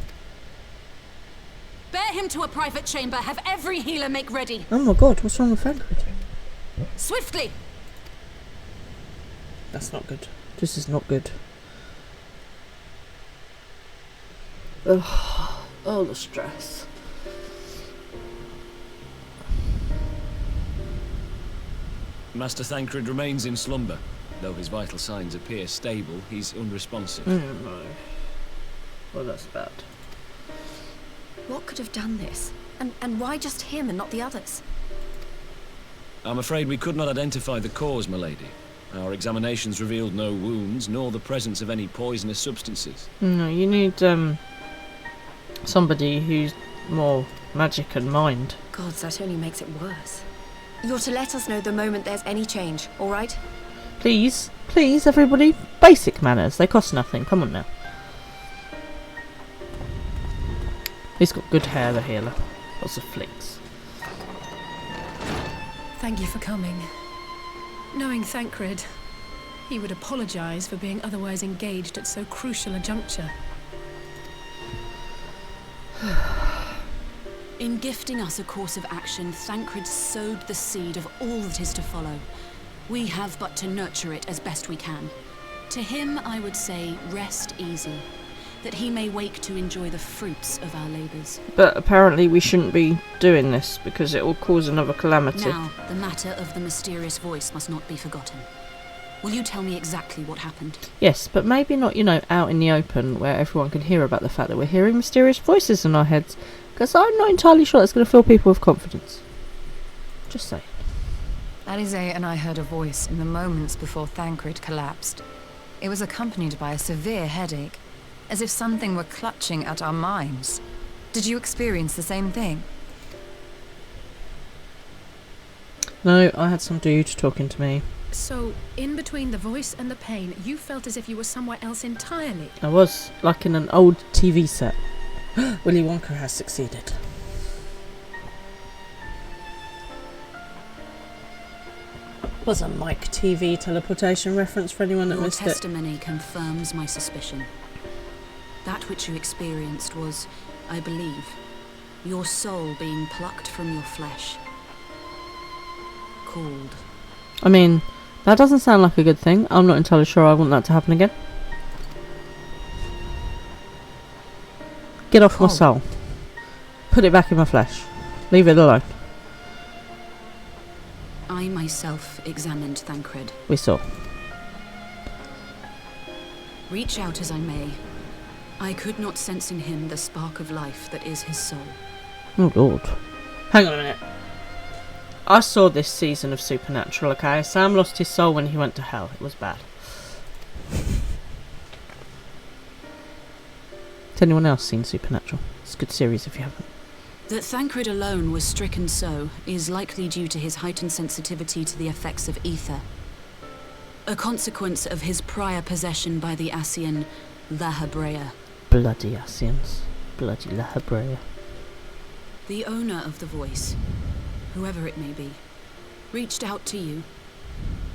Bear him to a private chamber. Have every healer make ready. Oh my god, what's wrong with Thancred? Swiftly! That's not good. This is not good. Ugh. Oh, the stress. Master Thancred remains in slumber. Though his vital signs appear stable, he's unresponsive. No. Well, that's bad. What could have done this? And why just him and not the others? I'm afraid we could not identify the cause, milady. Our examinations revealed no wounds, nor the presence of any poisonous substances. No, you need somebody who's more magic and mind. Gods, that only makes it worse. You're to let us know the moment there's any change, all right? Please, everybody. Basic manners. They cost nothing. Come on now. He's got good hair, the healer. Lots of flicks. Thank you for coming. Knowing Thancred, he would apologise for being otherwise engaged at so crucial a juncture. In gifting us a course of action, Thancred sowed the seed of all that is to follow. We have but to nurture it as best we can. To him, I would say, rest easy, that he may wake to enjoy the fruits of our labours. But apparently we shouldn't be doing this because it will cause another calamity. Now, the matter of the mysterious voice must not be forgotten. Will you tell me exactly what happened? Yes, but maybe not, out in the open where everyone can hear about the fact that we're hearing mysterious voices in our heads, because I'm not entirely sure that's going to fill people with confidence. Just saying. Alizé and I heard a voice in the moments before Thancred collapsed. It was accompanied by a severe headache, as if something were clutching at our minds. Did you experience the same thing? No, I had some dude talking to me. So, in between the voice and the pain, you felt as if you were somewhere else entirely. I was, like in an old TV set. Willy Wonka has succeeded. Was a Mike TV teleportation reference for anyone that missed it. Your testimony confirms my suspicion. That which you experienced was, I believe, your soul being plucked from your flesh. Called. I mean, that doesn't sound like a good thing. I'm not entirely sure I want that to happen again. Get off my soul. Put it back in my flesh. Leave it alone. I myself examined Thancred. We saw. Reach out as I may, I could not sense in him the spark of life that is his soul. Oh lord. Hang on a minute. I saw this season of Supernatural, okay? Sam lost his soul when he went to hell. It was bad. Has anyone else seen Supernatural? It's a good series if you haven't. That Thancred alone was stricken so is likely due to his heightened sensitivity to the effects of ether. A consequence of his prior possession by the Ascian Lahabrea. Bloody Ascians. Bloody Lahabrea. The owner of the voice, whoever it may be, reached out to you,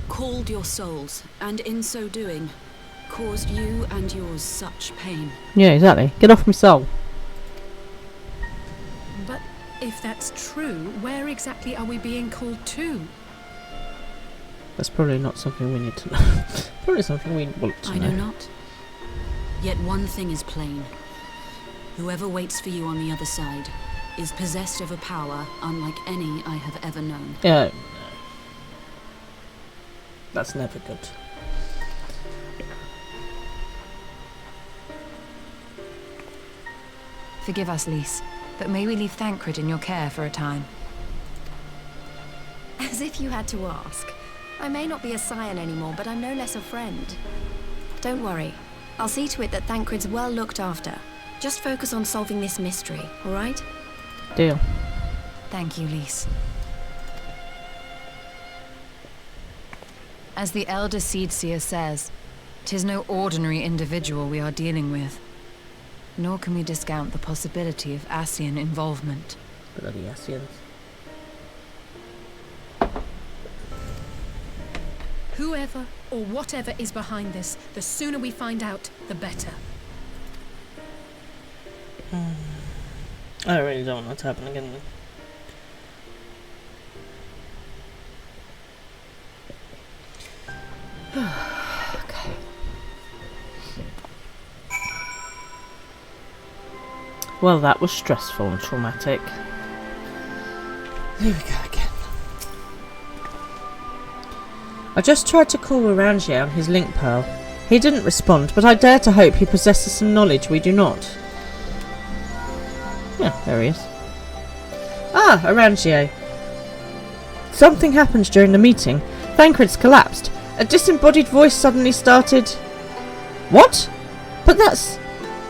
called your souls, and in so doing, caused you and yours such pain. Yeah, exactly. Get off my soul. But if that's true, where exactly are we being called to? That's probably not something we need to know. Probably something we want to know. I know not. Yet one thing is plain. Whoever waits for you on the other side is possessed of a power unlike any I have ever known. Yeah. No. That's never good. Forgive us, Lys, but may we leave Thancred in your care for a time? As if you had to ask. I may not be a scion anymore, but I'm no less a friend. Don't worry. I'll see to it that Thancred's well looked after. Just focus on solving this mystery, all right? Deal. Thank you, Lys. As the Elder Seedseer says, 'tis no ordinary individual we are dealing with. Nor can we discount the possibility of Ascian involvement. Bloody Ascians. Whoever or whatever is behind this, the sooner we find out, the better. I really don't want that to happen again then. Okay. Well, that was stressful and traumatic. Here we go again. I just tried to call Orangier on his link pearl. He didn't respond, but I dare to hope he possesses some knowledge we do not. Yeah, there he is. Ah, Orangier. Something happened during the meeting. Thancred's collapsed. A disembodied voice suddenly started... What? But that's...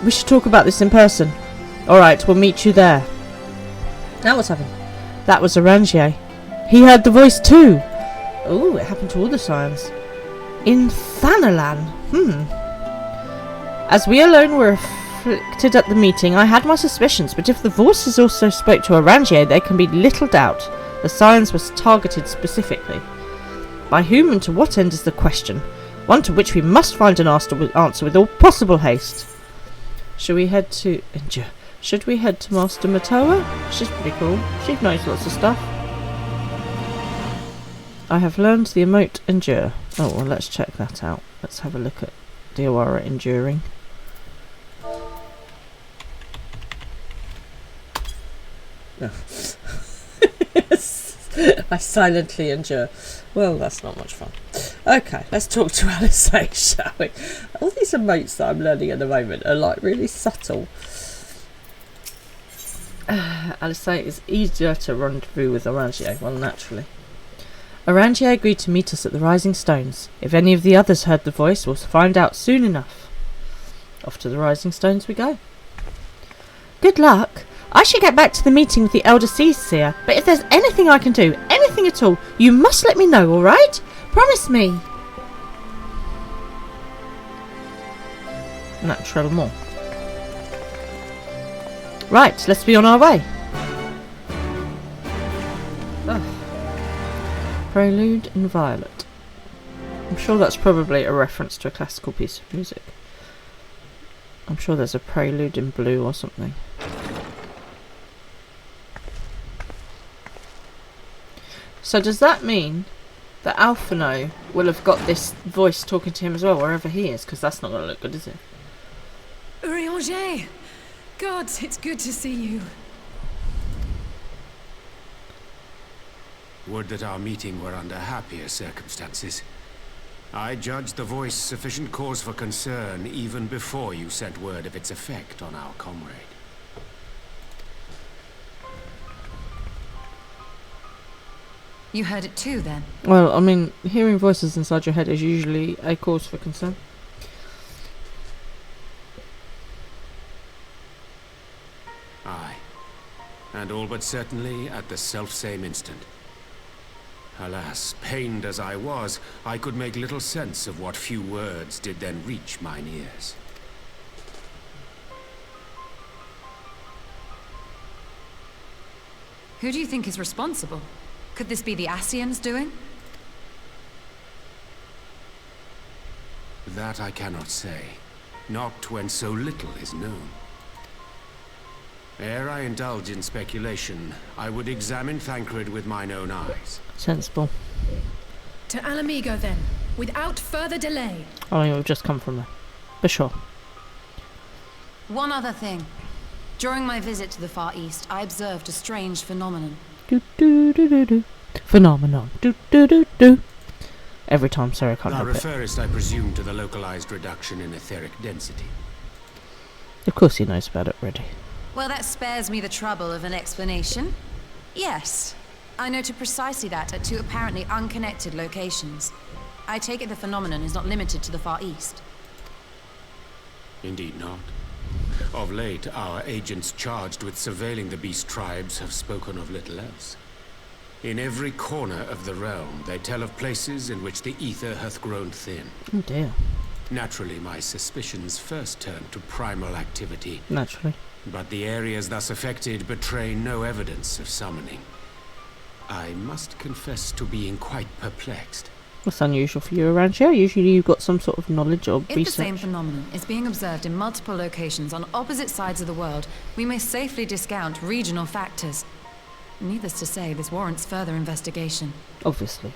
We should talk about this in person. Alright, we'll meet you there. Now what's happened? That was Orangier. He heard the voice too. Oh, it happened to all the Scions. In Thanalan. As we alone were afflicted at the meeting, I had my suspicions, but if the voices also spoke to Orangier, there can be little doubt. The Scions was targeted specifically. By whom and to what end is the question, one to which we must find an answer with all possible haste. Should we head to Master Matoa? She's pretty cool. She knows lots of stuff. I have learned the emote Endure. Oh, well, let's check that out. Let's have a look at Diawara Enduring. No. I silently endure. Well, that's not much fun. Okay, let's talk to Alizé, shall we? All these emotes that I'm learning at the moment are like really subtle. Alizé is easier to rendezvous with Orangier, well, naturally. Orangier agreed to meet us at the Rising Stones. If any of the others heard the voice, we'll find out soon enough. Off to the Rising Stones we go. Good luck. I should get back to the meeting with the Elder Seer, but if there's anything I can do, anything at all, you must let me know, alright? Promise me. Naturellement. Right, let's be on our way. Prelude in Violet. I'm sure that's probably a reference to a classical piece of music. I'm sure there's a prelude in blue or something. So does that mean that Alphino will have got this voice talking to him as well, wherever he is? Because that's not going to look good, is it? Urianger! God, it's good to see you. Would that our meeting were under happier circumstances. I judged the voice sufficient cause for concern even before you sent word of its effect on our comrade. You heard it too, then? Well, I mean, hearing voices inside your head is usually a cause for concern. Aye. And all but certainly at the selfsame instant. Alas, pained as I was, I could make little sense of what few words did then reach mine ears. Who do you think is responsible? Could this be the Ascians doing? That I cannot say. Not when so little is known. Ere I indulge in speculation, I would examine Thancred with mine own eyes. Sensible. To Alamigo, then, without further delay. I mean, we've just come from there. For sure. One other thing. During my visit to the Far East, I observed a strange phenomenon. Do-do-do-do-do. Phenomenon. Do-do-do-do. Every time, sorry, I can't Thou help it. referest, I presume, to the localized reduction in etheric density. Of course he knows about it already. Well, that spares me the trouble of an explanation. Yes, I noted precisely that at two apparently unconnected locations. I take it the phenomenon is not limited to the Far East. Indeed not. Of late, our agents charged with surveilling the beast tribes have spoken of little else. In every corner of the realm, they tell of places in which the ether hath grown thin. Oh dear. Naturally, my suspicions first turned to primal activity. Naturally. But the areas thus affected betray no evidence of summoning. I must confess to being quite perplexed. That's unusual for you around here. Usually you've got some sort of knowledge or If research. the same phenomenon is being observed in multiple locations on opposite sides of the world, we may safely discount regional factors. Needless to say, this warrants further investigation. Obviously.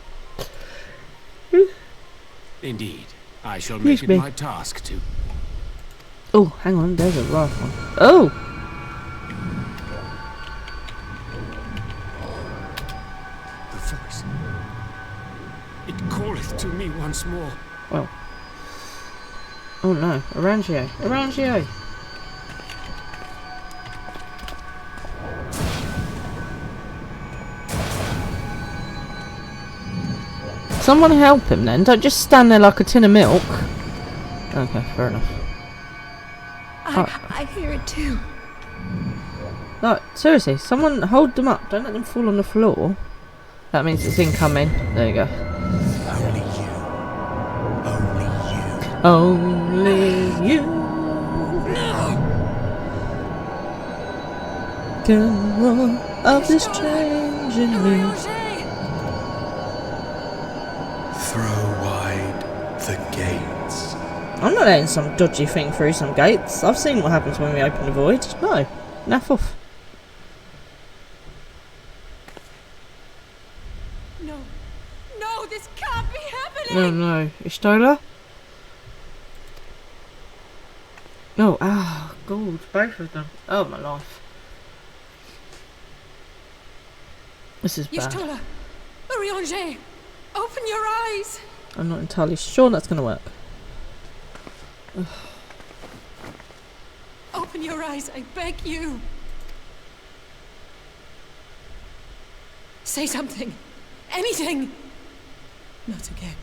Indeed. I shall make it my task to... Oh, hang on, there's a rifle. Oh! The voice. It calleth to me once more. Well. Oh no, Arangio. Arangio! Someone help him then. Don't just stand there like a tin of milk. Okay, fair enough. I hear it too. No, seriously, someone hold them up. Don't let them fall on the floor. That means it's incoming. There you go. Only you. Only you. Can run of this change in me. Throw wide the gates. I'm not letting some dodgy thing through some gates. I've seen what happens when we open the void. No, naff off. No, this can't be happening! No, no. Ishtola? No, God, both of them. Oh, my life. This is bad. Ishtola! Urianger! Open your eyes! I'm not entirely sure that's going to work. Ugh. Open your eyes, I beg you! Say something! Anything! Not again.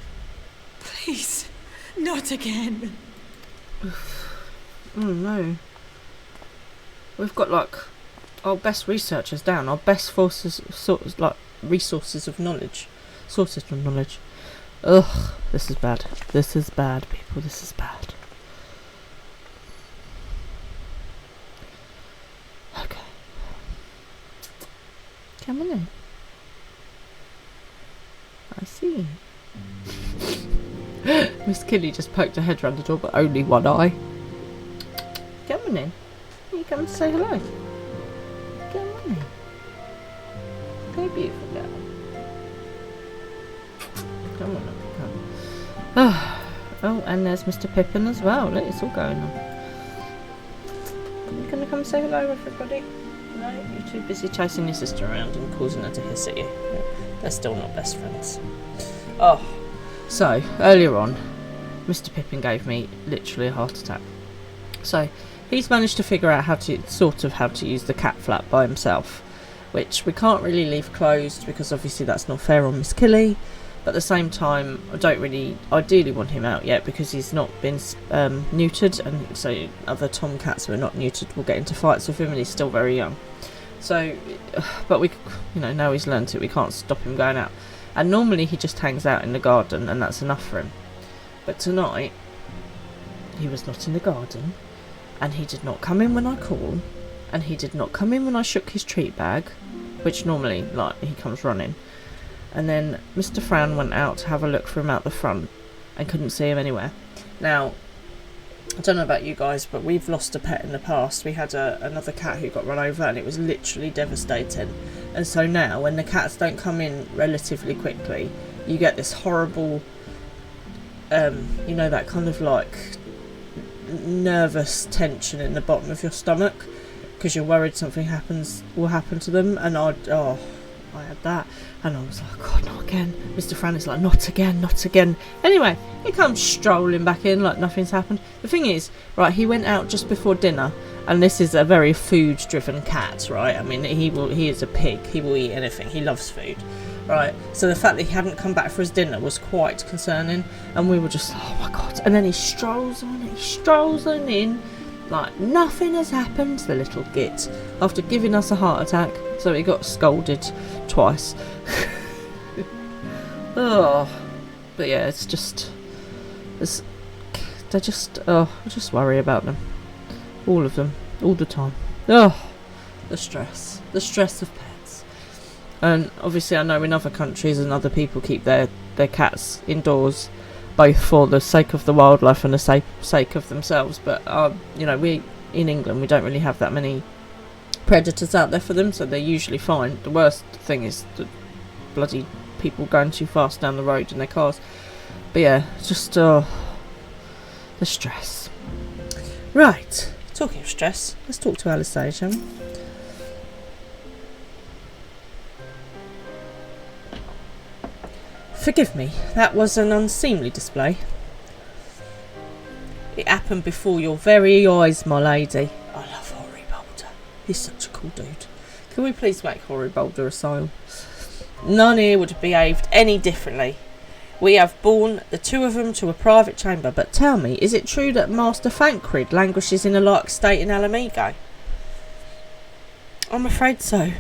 Please, not again. Oh no. We've got like our best researchers down, our best forces, resources of knowledge. Sources of knowledge. Ugh, this is bad. This is bad, people. This is bad. Okay. Come on in. I see. Miss Killy just poked her head round the door, but only one eye. Come on in. You come to say hello. Come on in. Hey, beautiful girl. Come on, come. Oh, and there's Mr. Pippin as well. Look, it's all going on. You gonna come say hello, everybody? No, you're too busy chasing your sister around and causing her to hiss at you. They're still not best friends. Oh, so earlier on, Mr. Pippin gave me literally a heart attack. So he's managed to figure out how to use the cat flap by himself, which we can't really leave closed because obviously that's not fair on Miss Killy. But at the same time, I don't really ideally want him out yet because he's not been neutered, and so other tomcats who are not neutered will get into fights with him, and he's still very young. So, but we, now he's learned it, we can't stop him going out. And normally he just hangs out in the garden, and that's enough for him. But tonight, he was not in the garden, and he did not come in when I called, and he did not come in when I shook his treat bag, which normally, he comes running. And then Mr. Fran went out to have a look for him out the front and couldn't see him anywhere. Now, I don't know about you guys, but we've lost a pet in the past. We had another cat who got run over and it was literally devastating. And so now, when the cats don't come in relatively quickly, you get this horrible, that kind of nervous tension in the bottom of your stomach because you're worried something will happen to them. And I had that, and I was like, God, not again. Mr. Fran is like, not again, not again. Anyway, he comes strolling back in like nothing's happened. The thing is, right, he went out just before dinner, and this is a very food-driven cat, right? I mean, he is a pig. He will eat anything. He loves food, right? So the fact that he hadn't come back for his dinner was quite concerning, and we were just, oh my God. And then he strolls on in, like nothing has happened, the little git, after giving us a heart attack. So he got scolded twice. Oh, but yeah, I just worry about them, all of them, all the time. Oh, the stress of pets. And obviously, I know in other countries and other people keep their their cats indoors, both for the sake of the wildlife and the sake of themselves. But you know, we in England, we don't really have that many predators out there for them, so they're usually fine. The worst thing is the bloody people going too fast down the road in their cars. But yeah, just the stress. Right, talking of stress, let's talk to Alice, shall we? Forgive me, that was an unseemly display. It happened before your very eyes, my lady. I love Horry Boulder. He's such a cool dude. Can we please make Horry Boulder a sign? None here would have behaved any differently. We have borne the two of them to a private chamber, but tell me, is it true that Master Thancred languishes in a like state in Alamigo? I'm afraid so.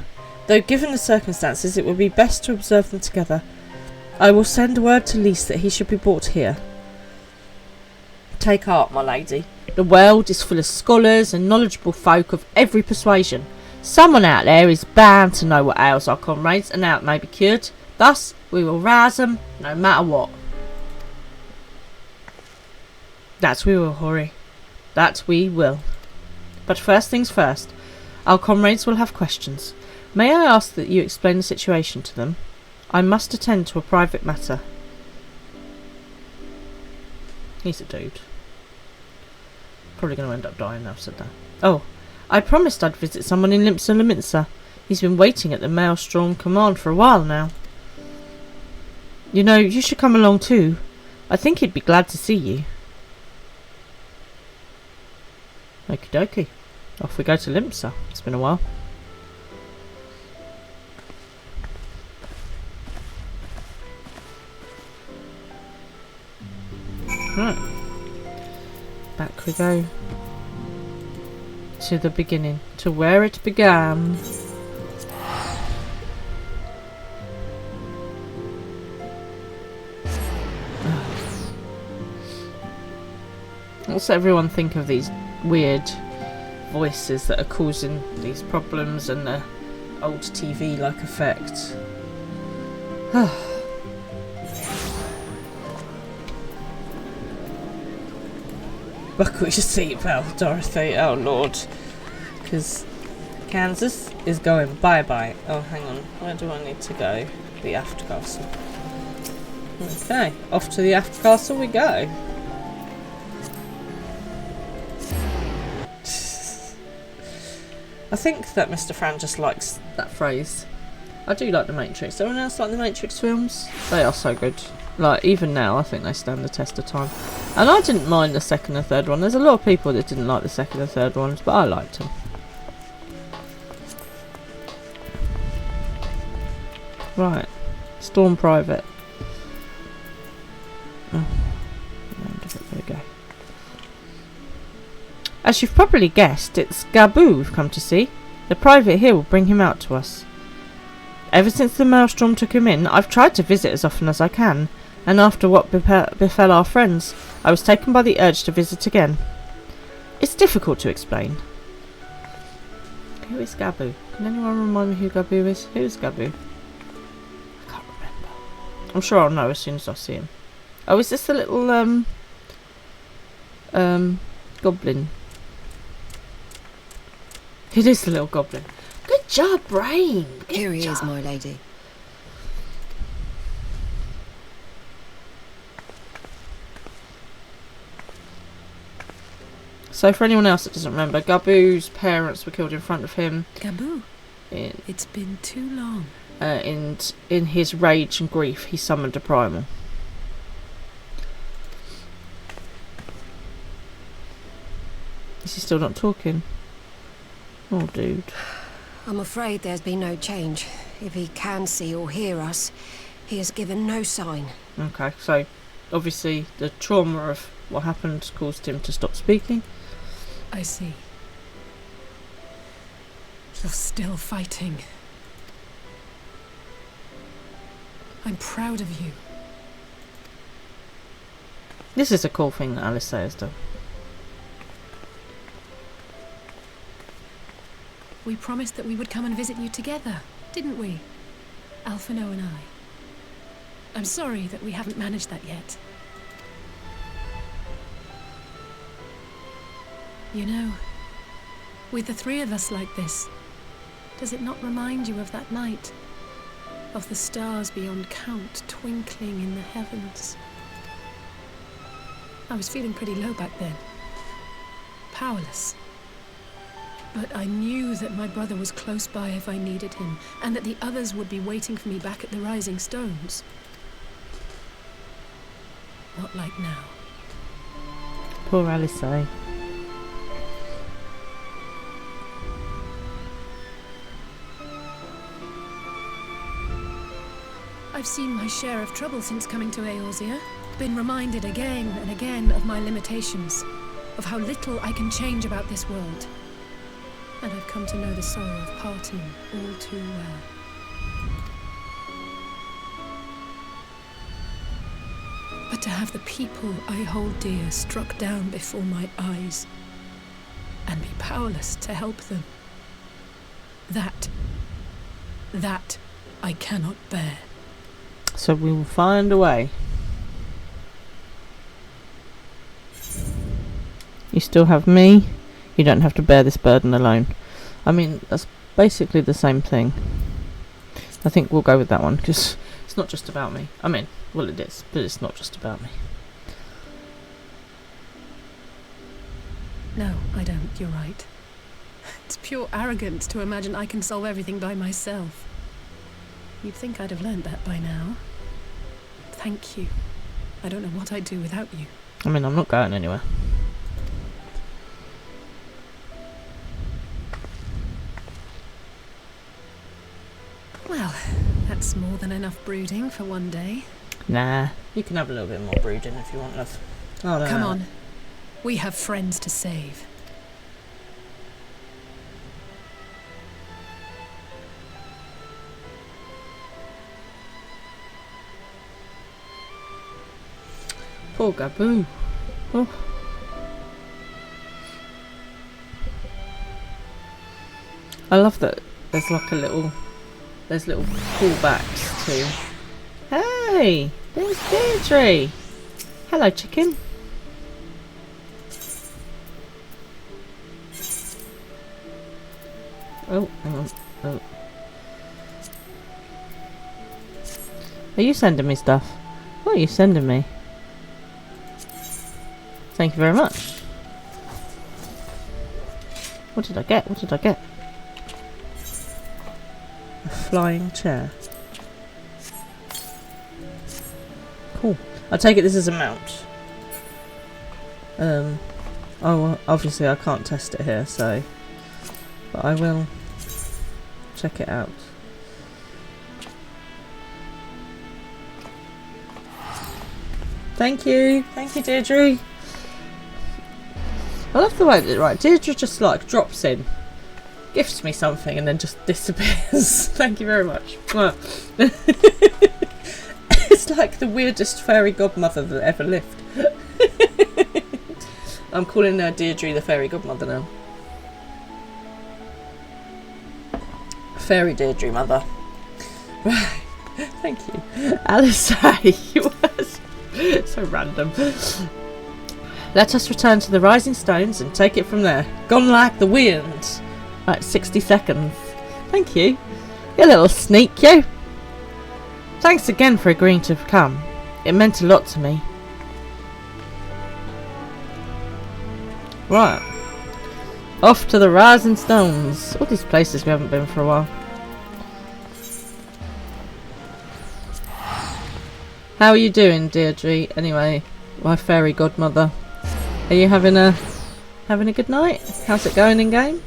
Though given the circumstances, it would be best to observe them together. I will send word to Lys that he should be brought here. Take heart, my lady. The world is full of scholars and knowledgeable folk of every persuasion. Someone out there is bound to know what ails our comrades, and how it may be cured. Thus, we will rouse them, no matter what. That we will, Horry. That we will. But first things first. Our comrades will have questions. May I ask that you explain the situation to them? I must attend to a private matter. He's a dude. Probably going to end up dying now, said that. Oh, I promised I'd visit someone in Limsa Lominsa. He's been waiting at the Maelstrom Command for a while now. You know, you should come along too. I think he'd be glad to see you. Okie dokie. Off we go to Limsa. It's been a while. Right. Back we go. To the beginning. To where it began. What's everyone think of these weird voices that are causing these problems and the old TV-like effect? Buckle your seatbelt, Dorothy. Oh lord. Because Kansas is going bye-bye. Oh, hang on. Where do I need to go? The aft castle. Okay, off to the aft castle we go. I think that Mr. Fran just likes that phrase. I do like The Matrix. Anyone else like The Matrix films? They are so good. Like, even now, I think they stand the test of time. And I didn't mind the second and third one. There's a lot of people that didn't like the second and third ones, but I liked them. Right. Storm Private. Oh. There we go. As you've probably guessed, it's Gabu we've come to see. The private here will bring him out to us. Ever since the Maelstrom took him in, I've tried to visit as often as I can, and after what befell our friends, I was taken by the urge to visit again. It's difficult to explain. Who is Gabu? Can anyone remind me who Gabu is? Who is Gabu? I can't remember. I'm sure I'll know as soon as I see him. Oh, is this the little, goblin? It is the little goblin. Good job, Brain. Here he is, my lady. So for anyone else that doesn't remember, Gabu's parents were killed in front of him. Gabu, it's been too long. And in his rage and grief, he summoned a primal. Is he still not talking? Oh, dude. I'm afraid there's been no change. If he can see or hear us, he has given no sign. Okay, so obviously the trauma of what happened caused him to stop speaking. I see. You're still fighting. I'm proud of you. This is a cool thing that Alice has done. We promised that we would come and visit you together, didn't we? Alphino and I. I'm sorry that we haven't managed that yet. You know, with the three of us like this, does it not remind you of that night? Of the stars beyond count twinkling in the heavens? I was feeling pretty low back then. Powerless. But I knew that my brother was close by if I needed him, and that the others would be waiting for me back at the Rising Stones. Not like now. Poor Alice. I've seen my share of trouble since coming to Eorzea. Been reminded again and again of my limitations, of how little I can change about this world. And I've come to know the sorrow of parting all too well. But to have the people I hold dear struck down before my eyes, and be powerless to help them, that I cannot bear. So we will find a way. You still have me. You don't have to bear this burden alone. I mean, that's basically the same thing. I think we'll go with that one, because it's not just about me. I mean, well, it is, but it's not just about me. No, I don't. You're right. It's pure arrogance to imagine I can solve everything by myself. You'd think I'd have learned that by now. Thank you. I don't know what I'd do without you. I mean, I'm not going anywhere. Well, that's more than enough brooding for one day. Nah, you can have a little bit more brooding if you want, love. Oh, no. Come on. We have friends to save. Poor Gaboo. Oh. I love that there's like there's little callbacks to... Hey! There's Deirdre! Hello, chicken. Oh, hang on. Oh. Are you sending me stuff? What are you sending me? Thank you very much. What did I get? What did I get? A flying chair. Cool. I take it this is a mount. Oh, well, obviously I can't test it here, so... But I will check it out. Thank you! Thank you, Deirdre! I love the way that, right, Deirdre just like drops in, gifts me something and then just disappears. Thank you very much. It's like the weirdest fairy godmother that ever lived. I'm calling her Deirdre the fairy godmother now. Fairy Deirdre mother. Right. Thank you. Alice, you were so random. Let us return to the Rising Stones and take it from there. Gone like the wind. Right, 60 seconds. Thank you. You little sneak, you. Thanks again for agreeing to come. It meant a lot to me. Right. Off to the Rising Stones. All these places we haven't been for a while. How are you doing, Deirdre? Anyway, my fairy godmother. Are you having a good night? How's it going in game?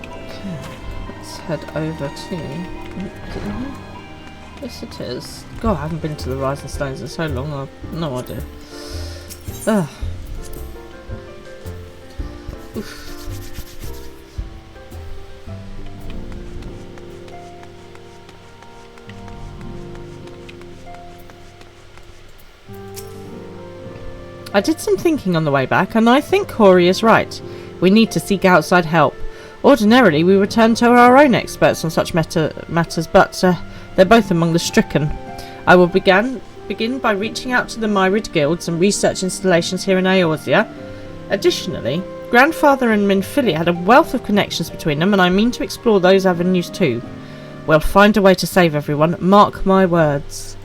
Okay, let's head over to... Yes, it is. God, I haven't been to the Rising Stones in so long. I've no idea. Ugh. Oof. I did some thinking on the way back, and I think Corey is right. We need to seek outside help. Ordinarily, we return to our own experts on such matters, but They're both among the stricken. I will begin by reaching out to the myriad guilds and research installations here in Eorzea. Additionally, Grandfather and Minfilia had a wealth of connections between them, and I mean to explore those avenues too. We'll find a way to save everyone, mark my words.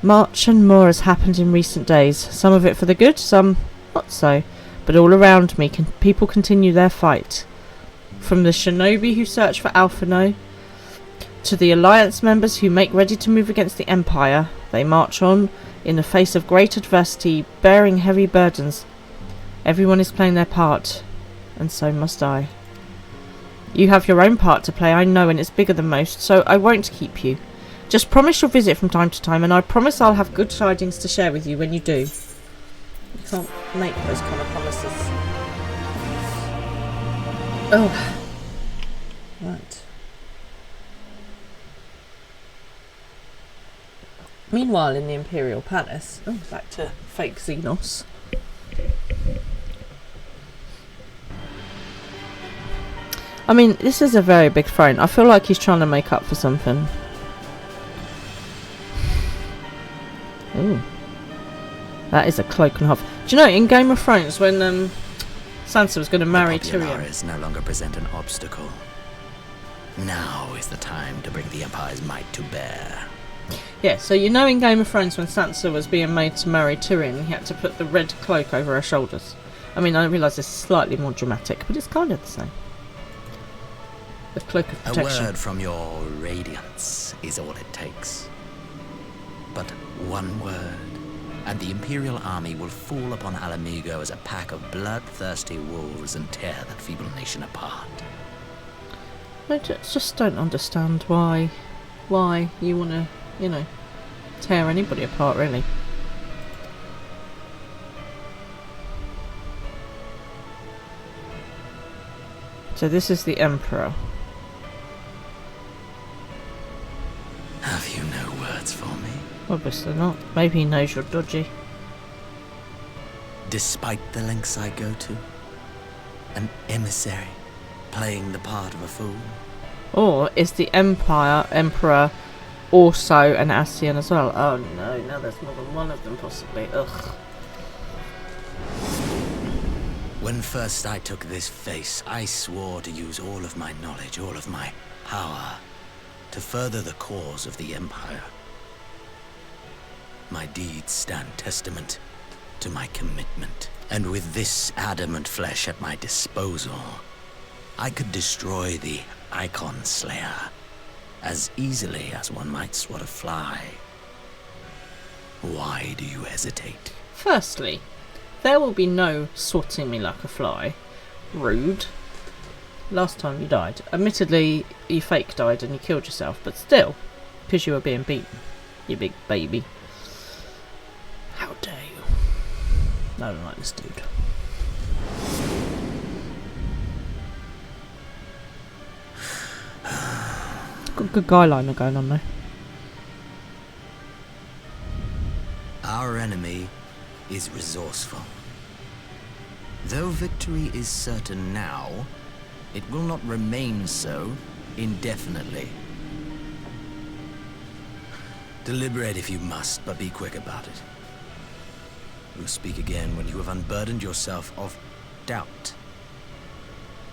Much and more has happened in recent days, some of it for the good, some not so, but all around me people continue their fight. From the shinobi who search for Alphino, to the Alliance members who make ready to move against the Empire, they march on in the face of great adversity, bearing heavy burdens. Everyone is playing their part, and so must I. You have your own part to play, I know, and it's bigger than most, so I won't keep you. Just promise you'll visit from time to time, and I promise I'll have good tidings to share with you when you do. You can't make those kind of promises. Oh. Right. Meanwhile, in the Imperial Palace... Oh, back to fake Xenos. I mean, this is a very big throne. I feel like he's trying to make up for something. Ooh. That is a cloak and a half. Do you know, in Game of Thrones, when Sansa was going to marry Tyrion... The no longer present an obstacle. Now is the time to bring the Empire's might to bear. Yeah, so you know in Game of Thrones when Sansa was being made to marry Tyrion, he had to put the red cloak over her shoulders. I mean, I realise this is slightly more dramatic, but it's kind of the same. The cloak of protection. A word from your radiance is all it takes. But one word, and the Imperial army will fall upon Alamigo as a pack of bloodthirsty wolves and tear that feeble nation apart. I just don't understand why you want to, you know, tear anybody apart, really. So this is the Emperor. Have you no words for me? Obviously not. Maybe he knows you're dodgy. Despite the lengths I go to, an emissary playing the part of a fool. Or is the Emperor also an Ascian as well? Oh no, now there's more than one of them possibly. Ugh. When first I took this face, I swore to use all of my knowledge, all of my power, to further the cause of the Empire. My deeds stand testament to my commitment. And with this adamant flesh at my disposal, I could destroy the Icon Slayer as easily as one might swat a fly. Why do you hesitate? Firstly, there will be no swatting me like a fly. Rude. Last time you died. Admittedly, you fake died and you killed yourself, but still, because you were being beaten. You big baby. How dare you. I don't like this dude. Got a good guy liner going on there. Our enemy is resourceful. Though victory is certain now, it will not remain so indefinitely. Deliberate if you must, but be quick about it. We'll speak again when you have unburdened yourself of doubt.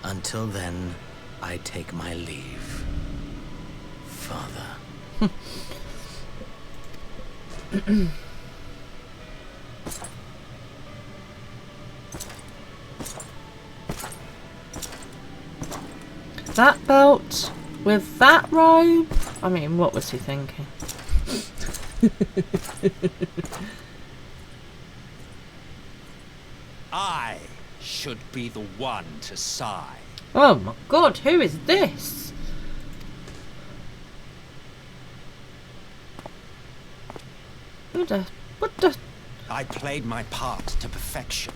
Until then, I take my leave, Father. That belt with that robe? I mean, what was he thinking? I should be the one to sigh. Oh my god, who is this? What the? I played my part to perfection.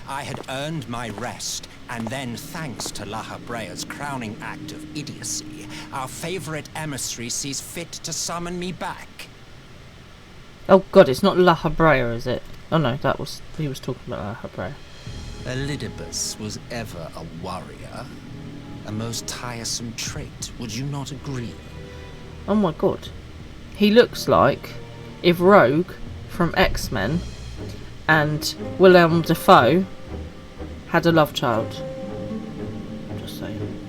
I had earned my rest, and then, thanks to La Habrea's crowning act of idiocy, our favorite emissary sees fit to summon me back. Oh god, it's not La Habrea, is it? Oh no, that was... he was talking about La Habrea. Elidibus was ever a warrior. A most tiresome trait, would you not agree? Oh my god. He looks like if Rogue from X-Men and Willem Dafoe had a love child. Just saying.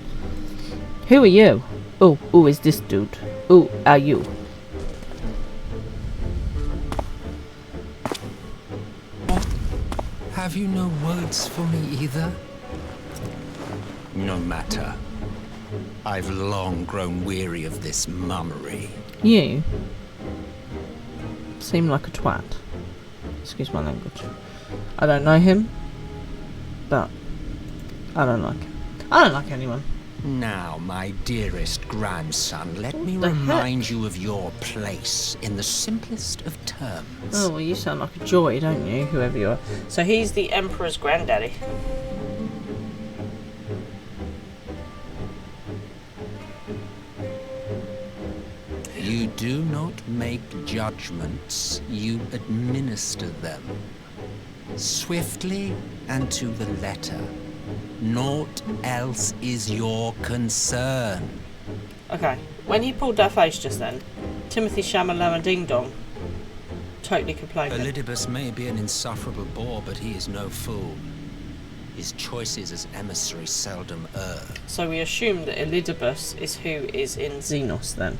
Who are you? Oh, who is this dude? Who are you? Have you no words for me either? No matter. I've long grown weary of this mummery. You seem like a twat. Excuse my language. I don't know him, but I don't like him. I don't like anyone. Now, my dearest grandson, let me the remind you of your place in the simplest of terms. Oh, well, you sound like a joy, don't you, whoever you are. So he's the Emperor's granddaddy. You do not make judgments, you administer them. Swiftly and to the letter. Naught else is your concern. Okay, when he pulled that face just then, Timothy Shamalama Ding Dong totally could play him. Elidibus may be an insufferable bore, but he is no fool. His choices as emissary seldom err. So we assume that Elidibus is who is in Xenos then.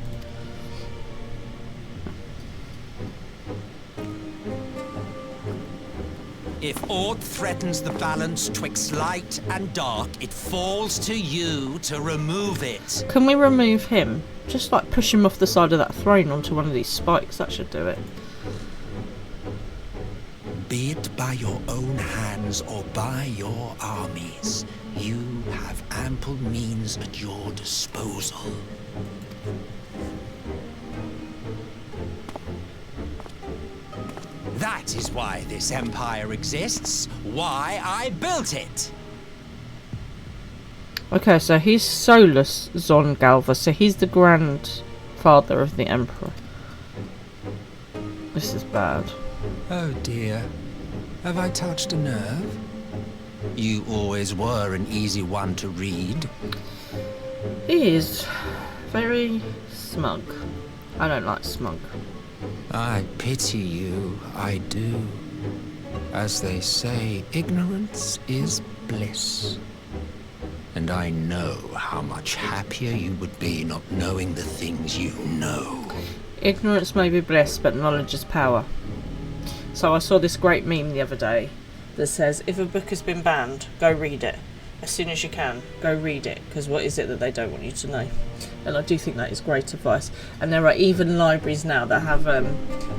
If aught threatens the balance twixt light and dark, it falls to you to remove it. Can we remove him? Just like push him off the side of that throne onto one of these spikes, that should do it. Be it by your own hands or by your armies, you have ample means at your disposal. That is why this empire exists, why I built it. Okay, so he's Solus Zongalva, so he's the grandfather of the Emperor. This is bad. Oh dear, have I touched a nerve? You always were an easy one to read. He is very smug. I don't like smug. I pity you, I do. As they say, ignorance is bliss. And I know how much happier you would be not knowing the things you know. Ignorance may be bliss, but knowledge is power. So I saw this great meme the other day that says, if a book has been banned, go read it. As soon as you can, go read it, because what is it that they don't want you to know? And I do think that is great advice. And there are even libraries now that have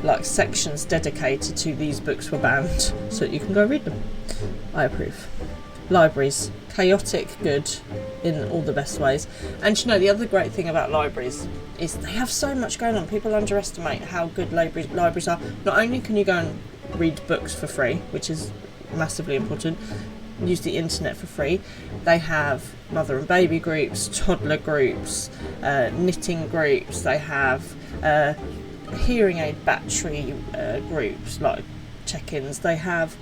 like sections dedicated to these books were banned, so that you can go read them. I approve. Libraries, chaotic good in all the best ways. And you know, the other great thing about libraries is they have so much going on. People underestimate how good libraries are. Not only can you go and read books for free, which is massively important, use the internet for free. They have mother and baby groups, toddler groups, knitting groups. They have hearing aid battery groups, like check-ins. They have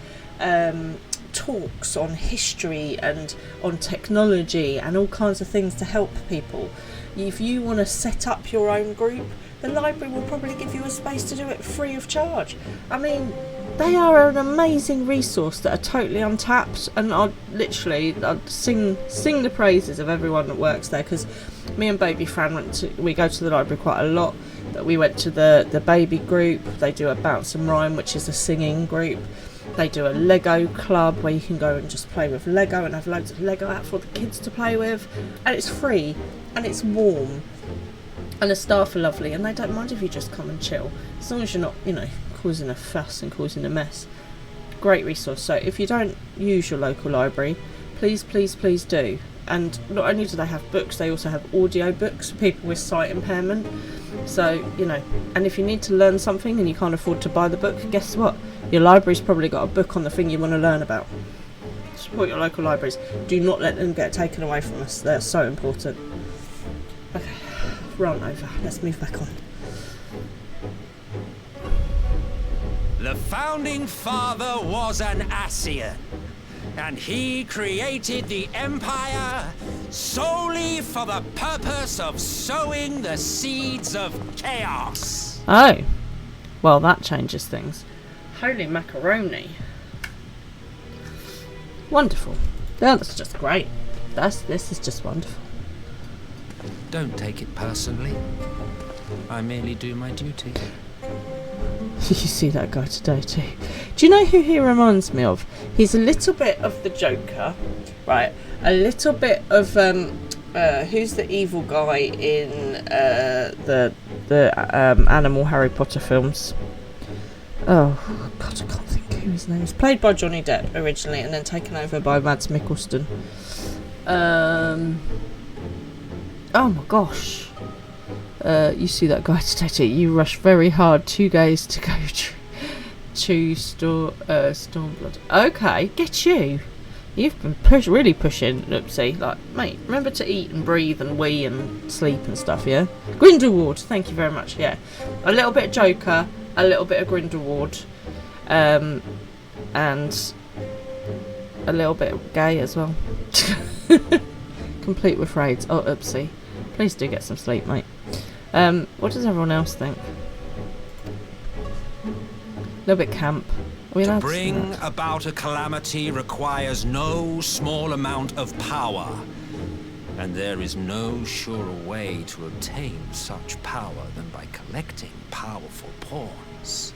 talks on history and on technology and all kinds of things to help people. If you want to set up your own group, the library will probably give you a space to do it free of charge. I mean, they are an amazing resource that are totally untapped, and I'd sing the praises of everyone that works there, because me and Baby Fran we go to the library quite a lot. But we went to the baby group. They do a Bounce and Rhyme, which is a singing group. They do a Lego club where you can go and just play with Lego and have loads of Lego out for the kids to play with, and it's free and it's warm and the staff are lovely and they don't mind if you just come and chill, as long as you're not, you know, causing a fuss and causing a mess. Great resource. So if you don't use your local library, please do. And not only do they have books, they also have audio books for people with sight impairment. So, you know, and if you need to learn something and you can't afford to buy the book, guess what? Your library's probably got a book on the thing you want to learn about. Support your local libraries. Do not let them get taken away from us. They're so important. Okay, run over. Let's move back on. The founding father was an Ascian. And he created the Empire solely for the purpose of sowing the seeds of chaos. Oh. Well, that changes things. Holy macaroni. Wonderful. That's just great. This is just wonderful. Don't take it personally. I merely do my duty. You see that guy today too. Do you know who he reminds me of? He's a little bit of the Joker, right? A little bit of who's the evil guy in the animal Harry Potter films? Oh God, I can't think who his name is. Played by Johnny Depp originally, and then taken over by Mads Mikkelsen. Oh my gosh. You see that guy today too. You rush very hard 2 days to go to Stormblood. Okay, get you. You've been really pushing, Oopsie. Like, mate, remember to eat and breathe and wee and sleep and stuff, yeah? Grindelwald, thank you very much, yeah. A little bit of Joker, a little bit of Grindelwald, and a little bit of gay as well. Complete with raids. Oh, oopsie. Please do get some sleep, mate. What does everyone else think? A little bit camp. To bring about a calamity requires no small amount of power. And there is no surer way to obtain such power than by collecting powerful pawns.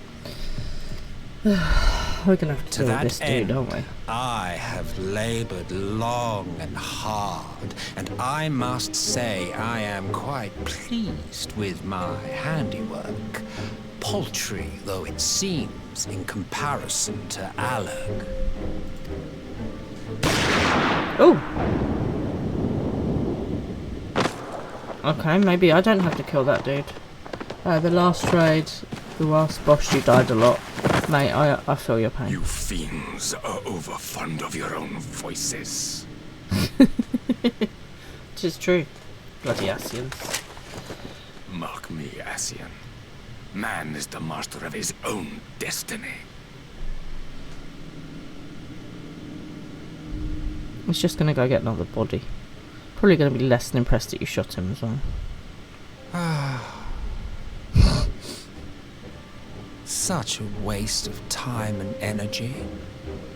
We're gonna have to To do that this, end, dude, aren't we? I have labored long and hard, and I must say I am quite pleased with my handiwork, paltry though it seems in comparison to Alec. Oh! Okay, maybe I don't have to kill that dude. The last raid, the last boss, you died a lot. Mate, I feel your pain. You fiends are overfond of your own voices. It is true. Bloody Asians. Mark me, Asian. Man is the master of his own destiny. He's just gonna go get another body. Probably gonna be less than impressed that you shot him as well. Such a waste of time and energy.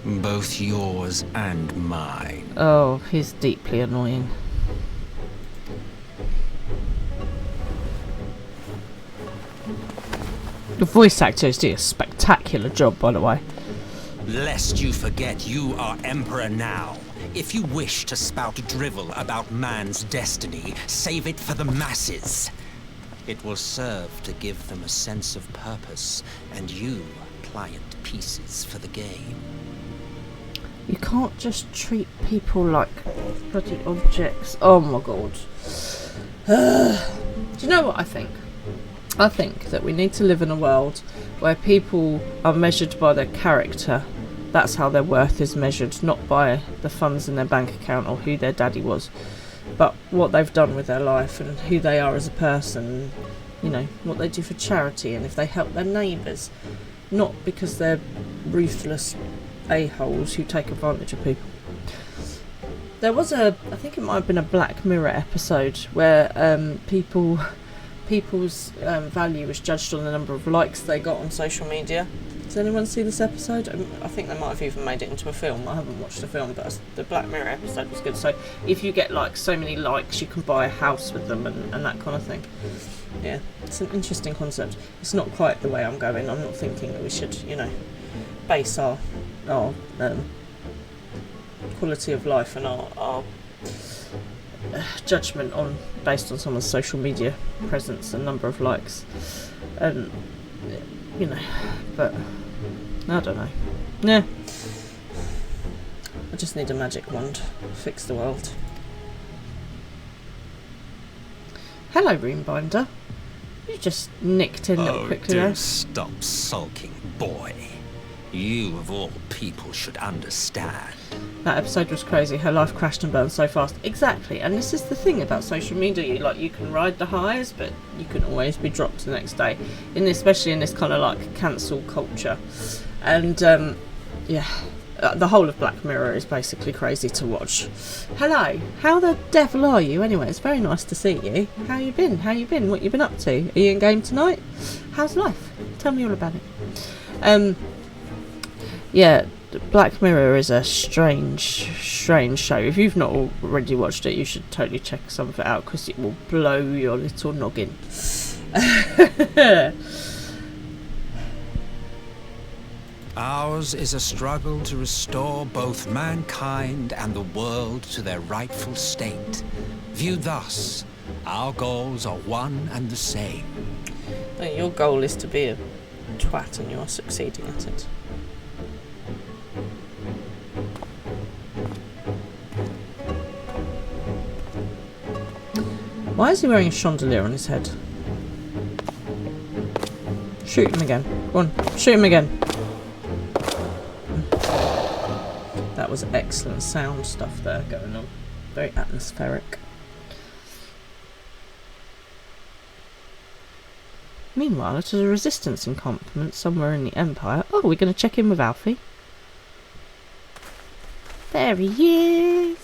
Both yours and mine. Oh, he's deeply annoying. The voice actors do a spectacular job, by the way. Lest you forget, you are Emperor now. If you wish to spout drivel about man's destiny, save it for the masses. It will serve to give them a sense of purpose, and you pliant pieces for the game. You can't just treat people like bloody objects. Oh my god. Do you know what I think? I think that we need to live in a world where people are measured by their character. That's how their worth is measured, not by the funds in their bank account or who their daddy was, but what they've done with their life and who they are as a person, you know, what they do for charity and if they help their neighbours, not because they're ruthless a-holes who take advantage of people. There was I think it might have been a Black Mirror episode where people's value was judged on the number of likes they got on social media. Does anyone see this episode? I think they might have even made it into a film. I haven't watched the film, but the Black Mirror episode was good. So if you get like so many likes, you can buy a house with them and that kind of thing. Yeah, it's an interesting concept. It's not quite the way I'm going. I'm not thinking that we should, you know, base our quality of life and our judgment based on someone's social media presence and number of likes, and you know, but I don't know. Yeah, I just need a magic wand to fix the world. Hello, Runebinder. You just nicked in little quickly there. Stop sulking, boy. You of all people should understand. That episode was crazy. Her life crashed and burned so fast. Exactly, and this is the thing about social media. You can ride the highs, but you can always be dropped the next day. Especially in this kind of like cancel culture. And yeah, The whole of Black Mirror is basically crazy to watch. Hello, how the devil are you anyway? It's very nice to see you. How you been? What you been up to? Are you in game tonight? How's life? Tell me all about it. Yeah, Black Mirror is a strange show. If you've not already watched it, you should totally check some of it out, because it will blow your little noggin. Ours is a struggle to restore both mankind and the world to their rightful state. Viewed thus, our goals are one and the same. Your goal is to be a twat, and you are succeeding at it. Why is he wearing a chandelier on his head? Shoot him again. Go on, shoot him again. That was excellent sound stuff there going on. Very atmospheric. Meanwhile, at a resistance encampment somewhere in the Empire. Oh, we're going to check in with Alfie. There he is.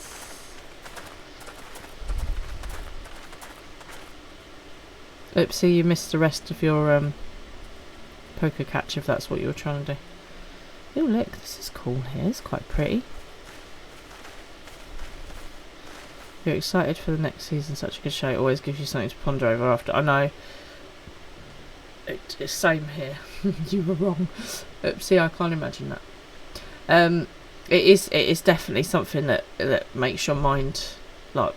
Oopsie, you missed the rest of your poker catch, if that's what you were trying to do. Oh look, this is cool here. It's quite pretty. You're excited for the next season. Such a good show. It always gives you something to ponder over after. I know. It's same here. You were wrong. Oopsie, I can't imagine that. It is definitely something that makes your mind like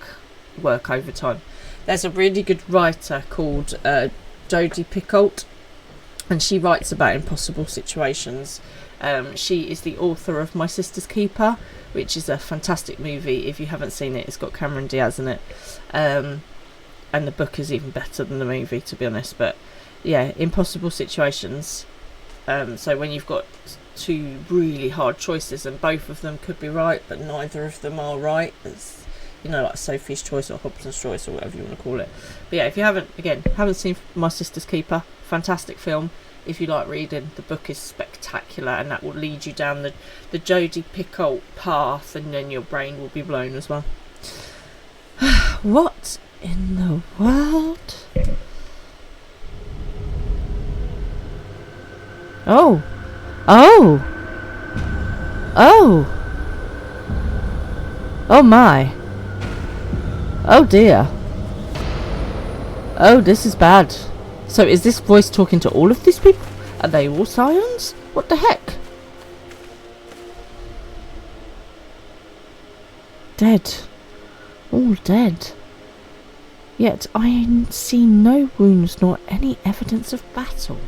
work overtime. There's a really good writer called Jodie Picoult, and she writes about impossible situations. She is the author of My Sister's Keeper, which is a fantastic movie. If you haven't seen it, it's got Cameron Diaz in it, and the book is even better than the movie, to be honest. But yeah, impossible situations. So when you've got two really hard choices and both of them could be right, but neither of them are right. It's, you know, like Sophie's Choice or Hobson's Choice or whatever you want to call it. But yeah, if you haven't seen My Sister's Keeper, fantastic film. If you like reading, the book is spectacular, and that will lead you down the Jodie Picoult path, and then your brain will be blown as well. What in the world? Oh! Oh my! Oh dear! Oh, this is bad. So is this voice talking to all of these people? Are they all scions? What the heck? Dead. All dead. Yet I see no wounds nor any evidence of battle.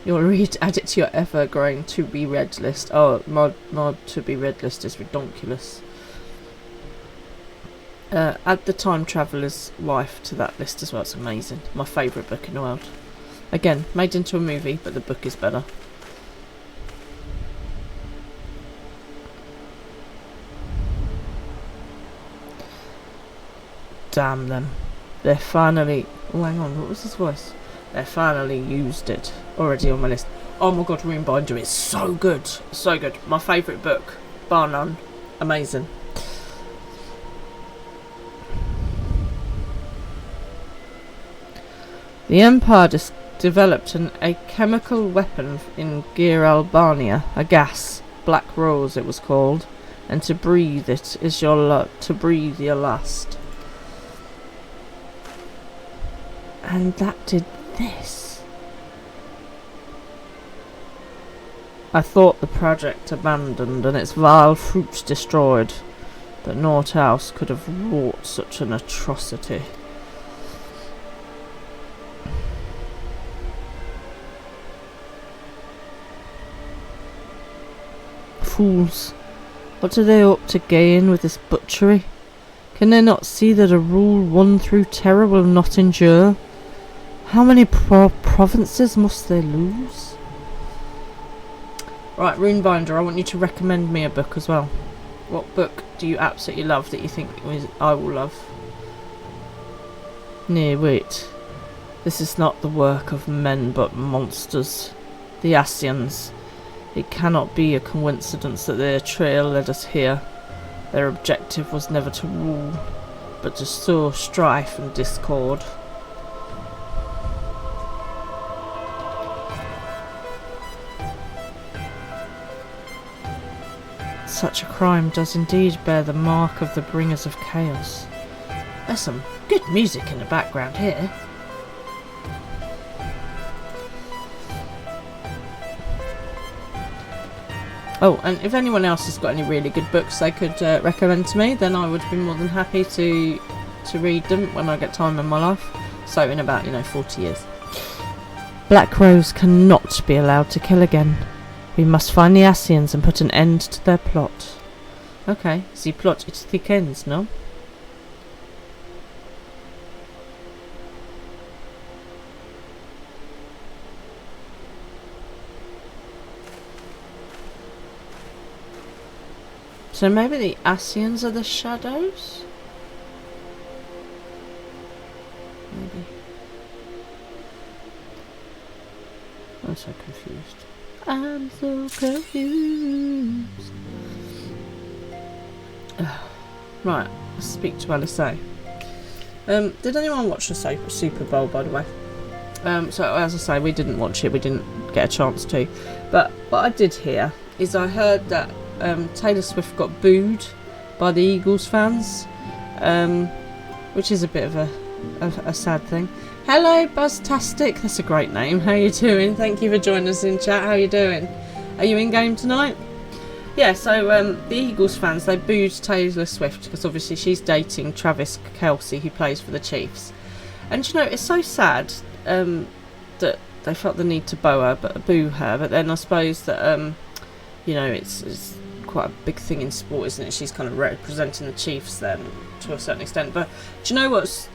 You'll add it to your ever-growing to-be-read list. Oh, mod to-be-read list is ridiculous. Add the Time Traveller's Wife to that list as well. It's amazing. My favourite book in the world. Again, made into a movie, but the book is better. Damn them. They're finally... Oh, hang on. What was his voice? They finally used it. Already on my list. Oh my god, Runebinder is so good. So good. My favourite book. Bar none. Amazing. The Empire developed a chemical weapon in Gear Albania, a gas, Black Rose it was called, and to breathe it is to breathe your last. And that did this. I thought the project abandoned and its vile fruits destroyed, but naught else could have wrought such an atrocity. Fools, what do they hope to gain with this butchery? Can they not see that a rule won through terror will not endure? How many provinces must they lose? Right, Runebinder, I want you to recommend me a book as well. What book do you absolutely love that you think I will love? Nay, wait. This is not the work of men but monsters. The Asians. It cannot be a coincidence that their trail led us here. Their objective was never to rule, but to sow strife and discord. Such a crime does indeed bear the mark of the bringers of chaos. There's some good music in the background here. Oh, and if anyone else has got any really good books they could recommend to me, then I would be more than happy to read them when I get time in my life. So in about, 40 years. Black Rose cannot be allowed to kill again. We must find the Ascians and put an end to their plot. Okay, the plot it thickens, no? So maybe the Ascians are the shadows? Maybe. I'm so confused. I'm so confused. Right, let's speak to Alice. Did anyone watch the Super Bowl, by the way? So as I say, we didn't watch it, we didn't get a chance to. But what I did hear is I heard that Taylor Swift got booed by the Eagles fans, which is a bit of a sad thing. Hello Buzztastic, that's a great name. How you doing? Thank you for joining us in chat. How you doing? Are you in game tonight? Yeah, so the Eagles fans, they booed Taylor Swift because obviously she's dating Travis Kelce, who plays for the Chiefs. And it's so sad that they felt the need to boo her, but then I suppose that it's quite a big thing in sport, isn't it? She's kind of representing the Chiefs then to a certain extent. But do you know what's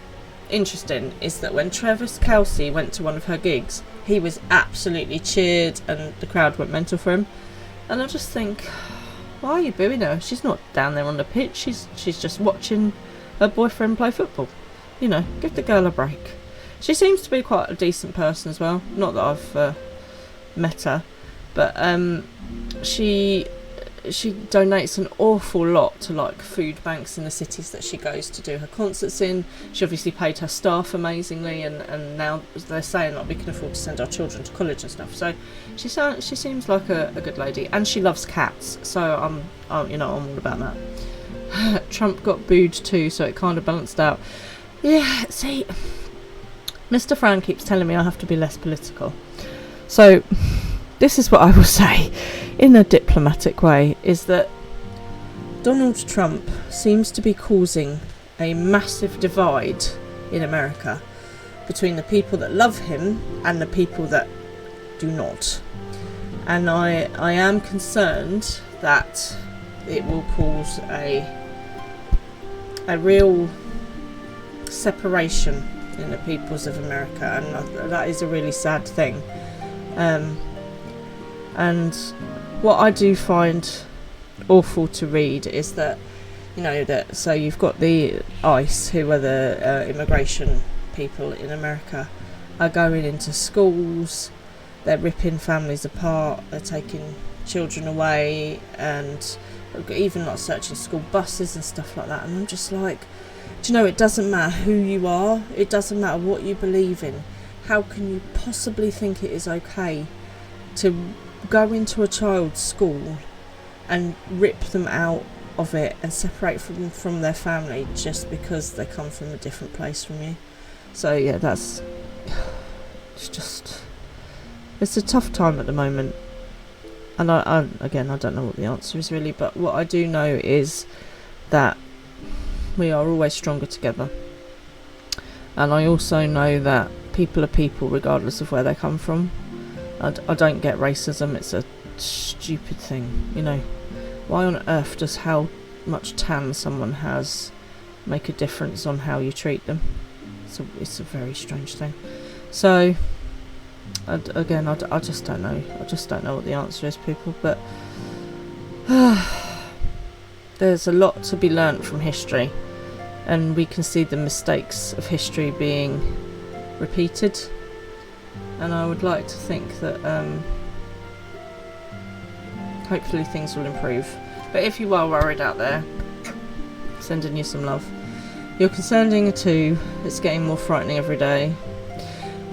interesting is that when Travis Kelce went to one of her gigs, he was absolutely cheered and the crowd went mental for him. And I just think, why are you booing her? She's not down there on the pitch. She's just watching her boyfriend play football. Give the girl a break. She seems to be quite a decent person as well. Not that I've met her, but she donates an awful lot to food banks in the cities that she goes to do her concerts in. She obviously paid her staff amazingly, and now they're saying we can afford to send our children to college and stuff. So she seems like a good lady, and she loves cats. So I'm all about that. Trump got booed too, so it kind of balanced out. Yeah, see, Mr. Fran keeps telling me I have to be less political. So this is what I will say in a diplomatic way, is that Donald Trump seems to be causing a massive divide in America between the people that love him and the people that do not. And I am concerned that it will cause a real separation in the peoples of America, and that is a really sad thing. And what I do find awful to read is that, so you've got the ICE, who are the immigration people in America, are going into schools, they're ripping families apart, they're taking children away, and even searching school buses and stuff like that. And I'm just like, it doesn't matter who you are, it doesn't matter what you believe in. How can you possibly think it is okay to go into a child's school and rip them out of it and separate them from their family just because they come from a different place from you? So yeah, it's a tough time at the moment, and I don't know what the answer is really, but what I do know is that we are always stronger together, and I also know that people are people regardless of where they come from. I don't get racism, it's a stupid thing, Why on earth does how much tan someone has make a difference on how you treat them? It's a very strange thing. So, I just don't know. I just don't know what the answer is, people, but there's a lot to be learnt from history, and we can see the mistakes of history being repeated. And I would like to think that hopefully things will improve. But if you are worried out there, sending you some love. You're concerning too. It's getting more frightening every day.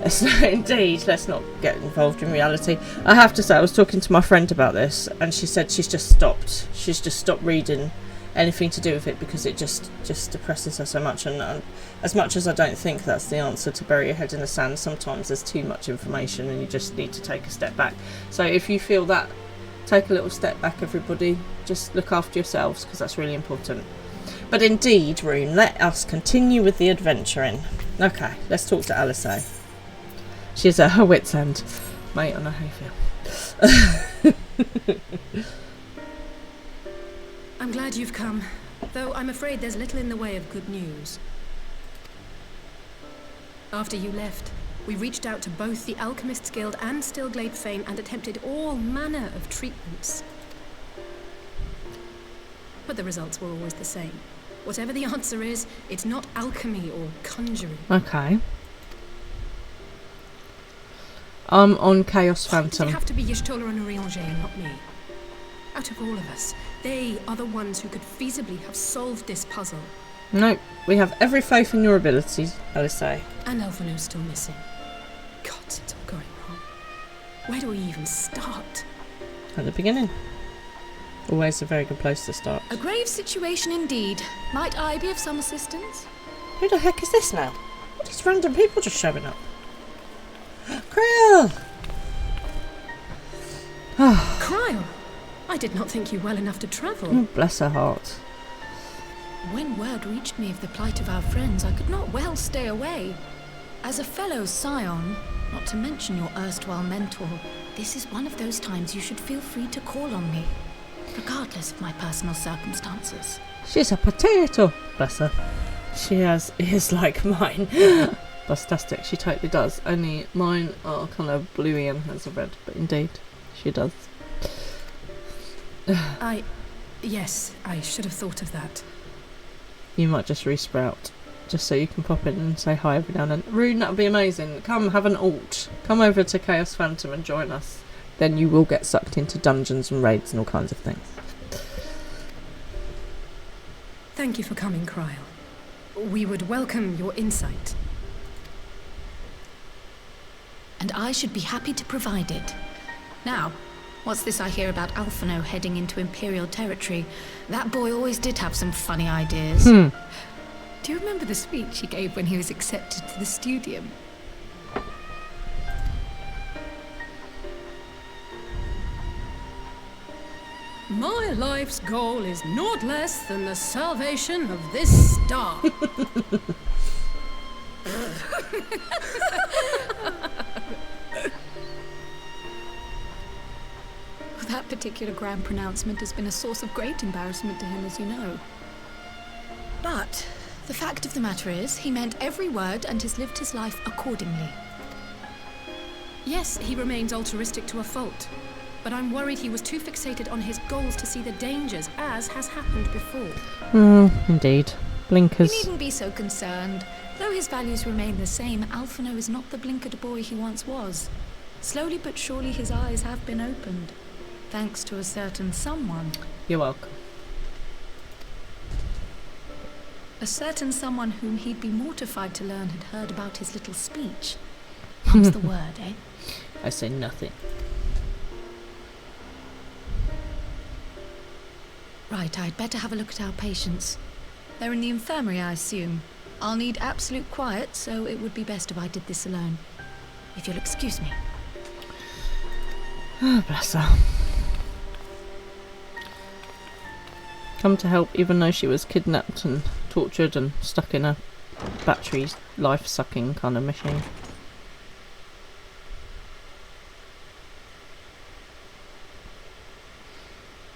So indeed, let's not get involved in reality. I have to say, I was talking to my friend about this, and she said she's just stopped. She's just stopped reading anything to do with it because it just depresses her so much. And as much as I don't think that's the answer, to bury your head in the sand, sometimes there's too much information and you just need to take a step back. So if you feel that, take a little step back, everybody. Just look after yourselves, because that's really important. But indeed, Rune, let us continue with the adventuring. Okay, let's talk to Alizé. She's at her wit's end. Mate, I know how you feel. I'm glad you've come, though I'm afraid there's little in the way of good news. After you left, we reached out to both the Alchemists Guild and Stillglade Fane and attempted all manner of treatments. But the results were always the same. Whatever the answer is, it's not alchemy or conjuring. Okay. I'm on Chaos Phantom. It have to be Y'shtola and Urianger and not me. Out of all of us, they are the ones who could feasibly have solved this puzzle. No, we have every faith in your abilities, Alizé. And Elfino's still missing. God, it's all going wrong. Where do we even start? At the beginning. Always a very good place to start. A grave situation indeed. Might I be of some assistance? Who the heck is this now? What is random people just showing up? Creel! Cryle! I did not think you well enough to travel. Oh, bless her heart. When word reached me of the plight of our friends, I could not well stay away. As a fellow scion, not to mention your erstwhile mentor, this is one of those times you should feel free to call on me, regardless of my personal circumstances. She's a potato, bless her. She has ears like mine. Fantastic, she totally does. Only mine are kind of bluey and has a red, but indeed, she does. Yes, I should have thought of that. You might just resprout, just so you can pop in and say hi every now and then. Rune, that would be amazing. Come have an alt. Come over to Chaos Phantom and join us. Then you will get sucked into dungeons and raids and all kinds of things. Thank you for coming, Cryle. We would welcome your insight. And I should be happy to provide it. Now, what's this I hear about Alphino heading into Imperial territory? That boy always did have some funny ideas. Do you remember the speech he gave when he was accepted to the Studium? My life's goal is naught less than the salvation of this star. That particular grand pronouncement has been a source of great embarrassment to him, as you know. But the fact of the matter is, he meant every word and has lived his life accordingly. Yes, he remains altruistic to a fault, but I'm worried he was too fixated on his goals to see the dangers, as has happened before. Indeed. Blinkers. You needn't be so concerned. Though his values remain the same, Alphino is not the blinkered boy he once was. Slowly but surely his eyes have been opened, thanks to a certain someone. You're welcome. A certain someone whom he'd be mortified to learn had heard about his little speech. Mum's the word, eh? I say nothing. Right, I'd better have a look at our patients. They're in the infirmary, I assume. I'll need absolute quiet, so it would be best if I did this alone. If you'll excuse me. Oh, bless her. Come to help, even though she was kidnapped and tortured and stuck in a battery life-sucking kind of machine.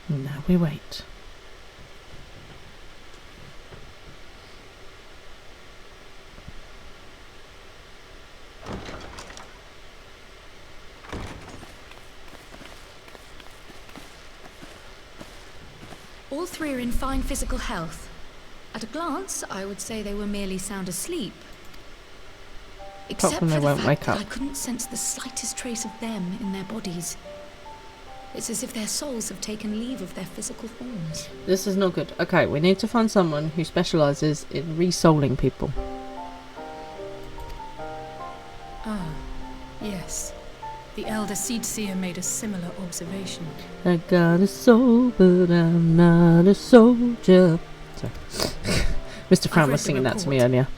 And now we wait. All three are in fine physical health. At a glance, I would say they were merely sound asleep. Except for the fact that I couldn't sense the slightest trace of them in their bodies. It's as if their souls have taken leave of their physical forms. This is not good. Okay, we need to find someone who specialises in re-souling people. Ah, yes. The Elder Seedseer made a similar observation. I got a soul, but I'm not a soldier. Sorry. Mr. Frown was singing that to me earlier.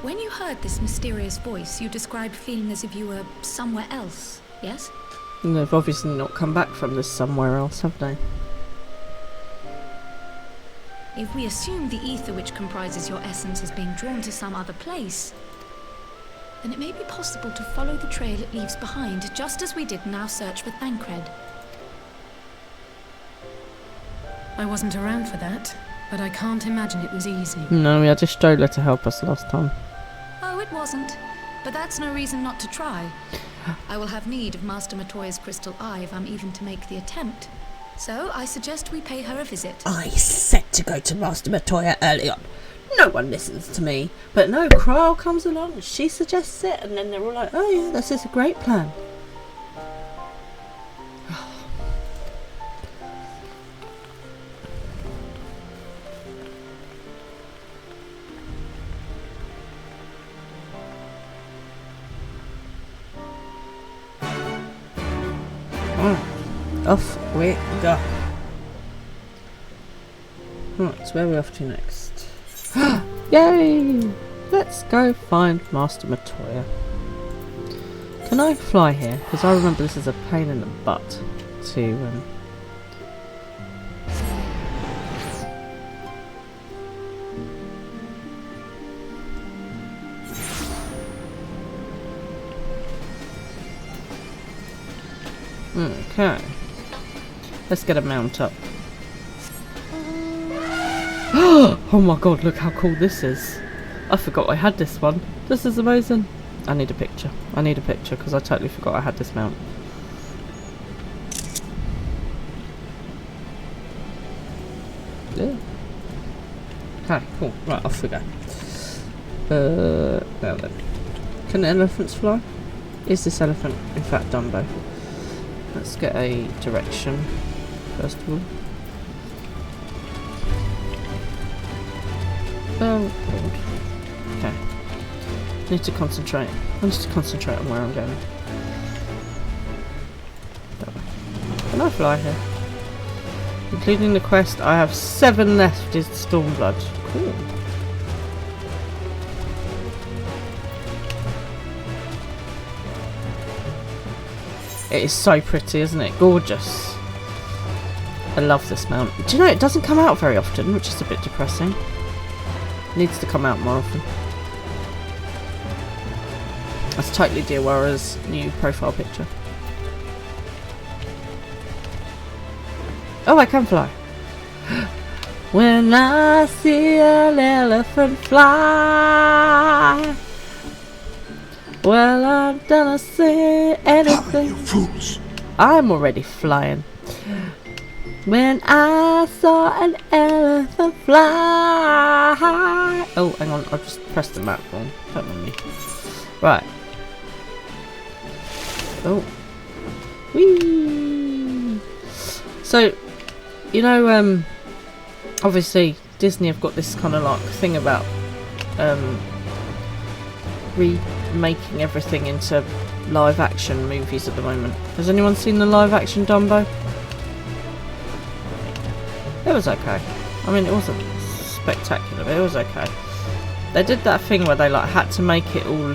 When you heard this mysterious voice, you described feeling as if you were somewhere else, yes? And they've obviously not come back from this somewhere else, have they? If we assume the ether which comprises your essence is being drawn to some other place, then it may be possible to follow the trail it leaves behind, just as we did in our search for Thancred. I wasn't around for that, but I can't imagine it was easy. No, we had a stroller to help us last time. Oh, it wasn't. But that's no reason not to try. I will have need of Master Matoya's crystal eye if I'm even to make the attempt. So, I suggest we pay her a visit. I said to go to Master Matoya early on. No one listens to me. But no, Kral comes along and she suggests it, and then they're all like, oh yeah, this is a great plan. Off we go. Right, so where are we off to next? Yay! Let's go find Master Matoya. Can I fly here? Because I remember this is a pain in the butt to Okay. Let's get a mount up. Oh my god, look how cool this is. I forgot I had this one. This is amazing. I need a picture. I need a picture because I totally forgot I had this mount. Yeah. Okay, cool. Right, off we go. Now then. Can elephants fly? Is this elephant in fact Dumbo? Let's get a direction first of all. Oh god. Okay. I need to concentrate. I need to concentrate on where I'm going. Can I fly here? Including the quest, I have 7 left is Stormblood. Cool. It is so pretty, isn't it? Gorgeous. I love this mount. Do you know, it doesn't come out very often, which is a bit depressing. It needs to come out more often. That's totally Diawara's new profile picture. Oh, I can fly. When I see an elephant fly, well, I don't say anything. You fools! I'm already flying. When I saw an elephant fly. Oh, hang on, I just pressed the map wrong. Don't mind me. Right. Oh. Whee! So, you know, obviously Disney have got this kind of like thing about remaking everything into live action movies at the moment. Has anyone seen the live action Dumbo? It was okay. I mean, it wasn't spectacular, but it was okay. They did that thing where they like had to make it all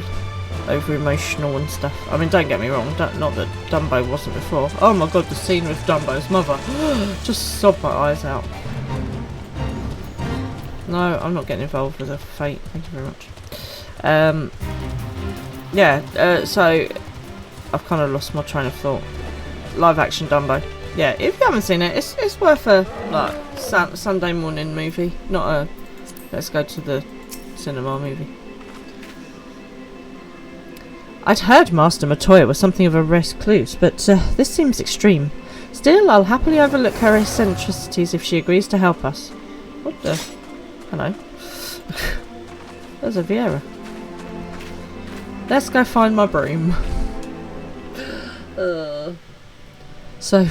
over emotional and stuff. I mean, don't get me wrong, not that Dumbo wasn't before. Oh my god, the scene with Dumbo's mother. Just sobbed my eyes out. No, I'm not getting involved with her fate. Thank you very much. Yeah, so I've kind of lost my train of thought. Live action Dumbo. Yeah, if you haven't seen it, it's worth a like Sunday morning movie, not a let's go to the cinema movie. I'd heard Master Matoya was something of a recluse, but this seems extreme. Still, I'll happily overlook her eccentricities if she agrees to help us. What the? Hello. There's a Vieira. Let's go find my broom. So,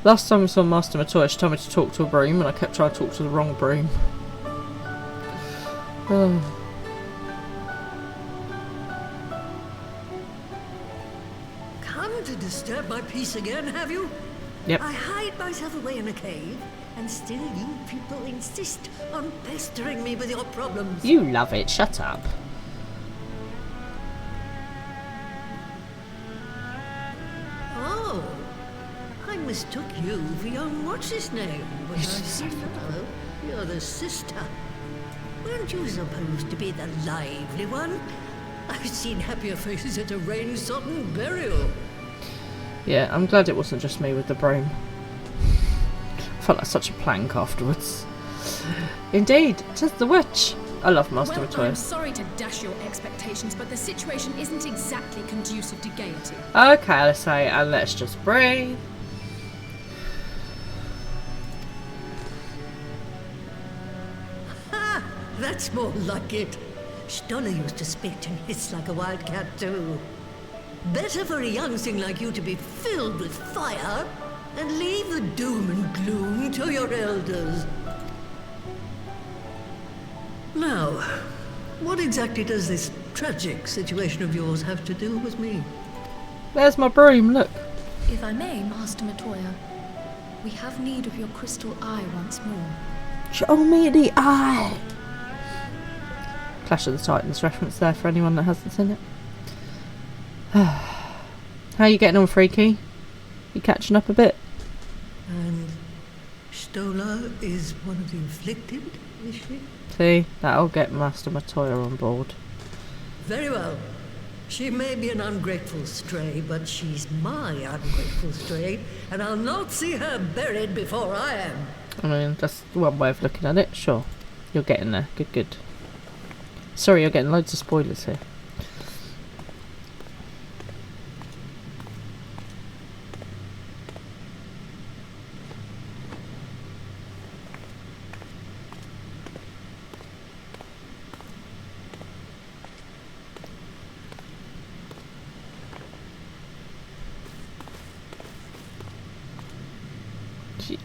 Last time we saw Master Matoya, she told me to talk to a broom, and I kept trying to talk to the wrong broom. Oh. Come to disturb my peace again, have you? Yep. I hide myself away in a cave, and still you people insist on pestering me with your problems. You love it, shut up. Oh, I mistook you for young what's-his-name, but I see now you're the sister. Weren't you supposed to be the lively one? I've seen happier faces at a rain-sodden burial. Yeah, I'm glad it wasn't just me with the broom. I felt like such a plank afterwards. Indeed, 'tis the witch. I love Master Matoya. I'm sorry to dash your expectations, but the situation isn't exactly conducive to gaiety. Okay, let's say, and let's just breathe. Ha! That's more like it. Stoller used to spit and hiss like a wildcat too. Better for a young thing like you to be filled with fire and leave the doom and gloom to your elders. Now, what exactly does this tragic situation of yours have to do with me? There's my broom, look. If I may, Master Matoya, we have need of your crystal eye once more. Show me the eye. Clash of the Titans reference there for anyone that hasn't seen it. How are you getting on, Freaky? You catching up a bit? And Stoller is one of the afflicted, is she? See, that'll get Master Matoya on board. Very well. She may be an ungrateful stray, but she's my ungrateful stray, and I'll not see her buried before I am. I mean, that's one way of looking at it. Sure, you're getting there. Good, good. Sorry, you're getting loads of spoilers here.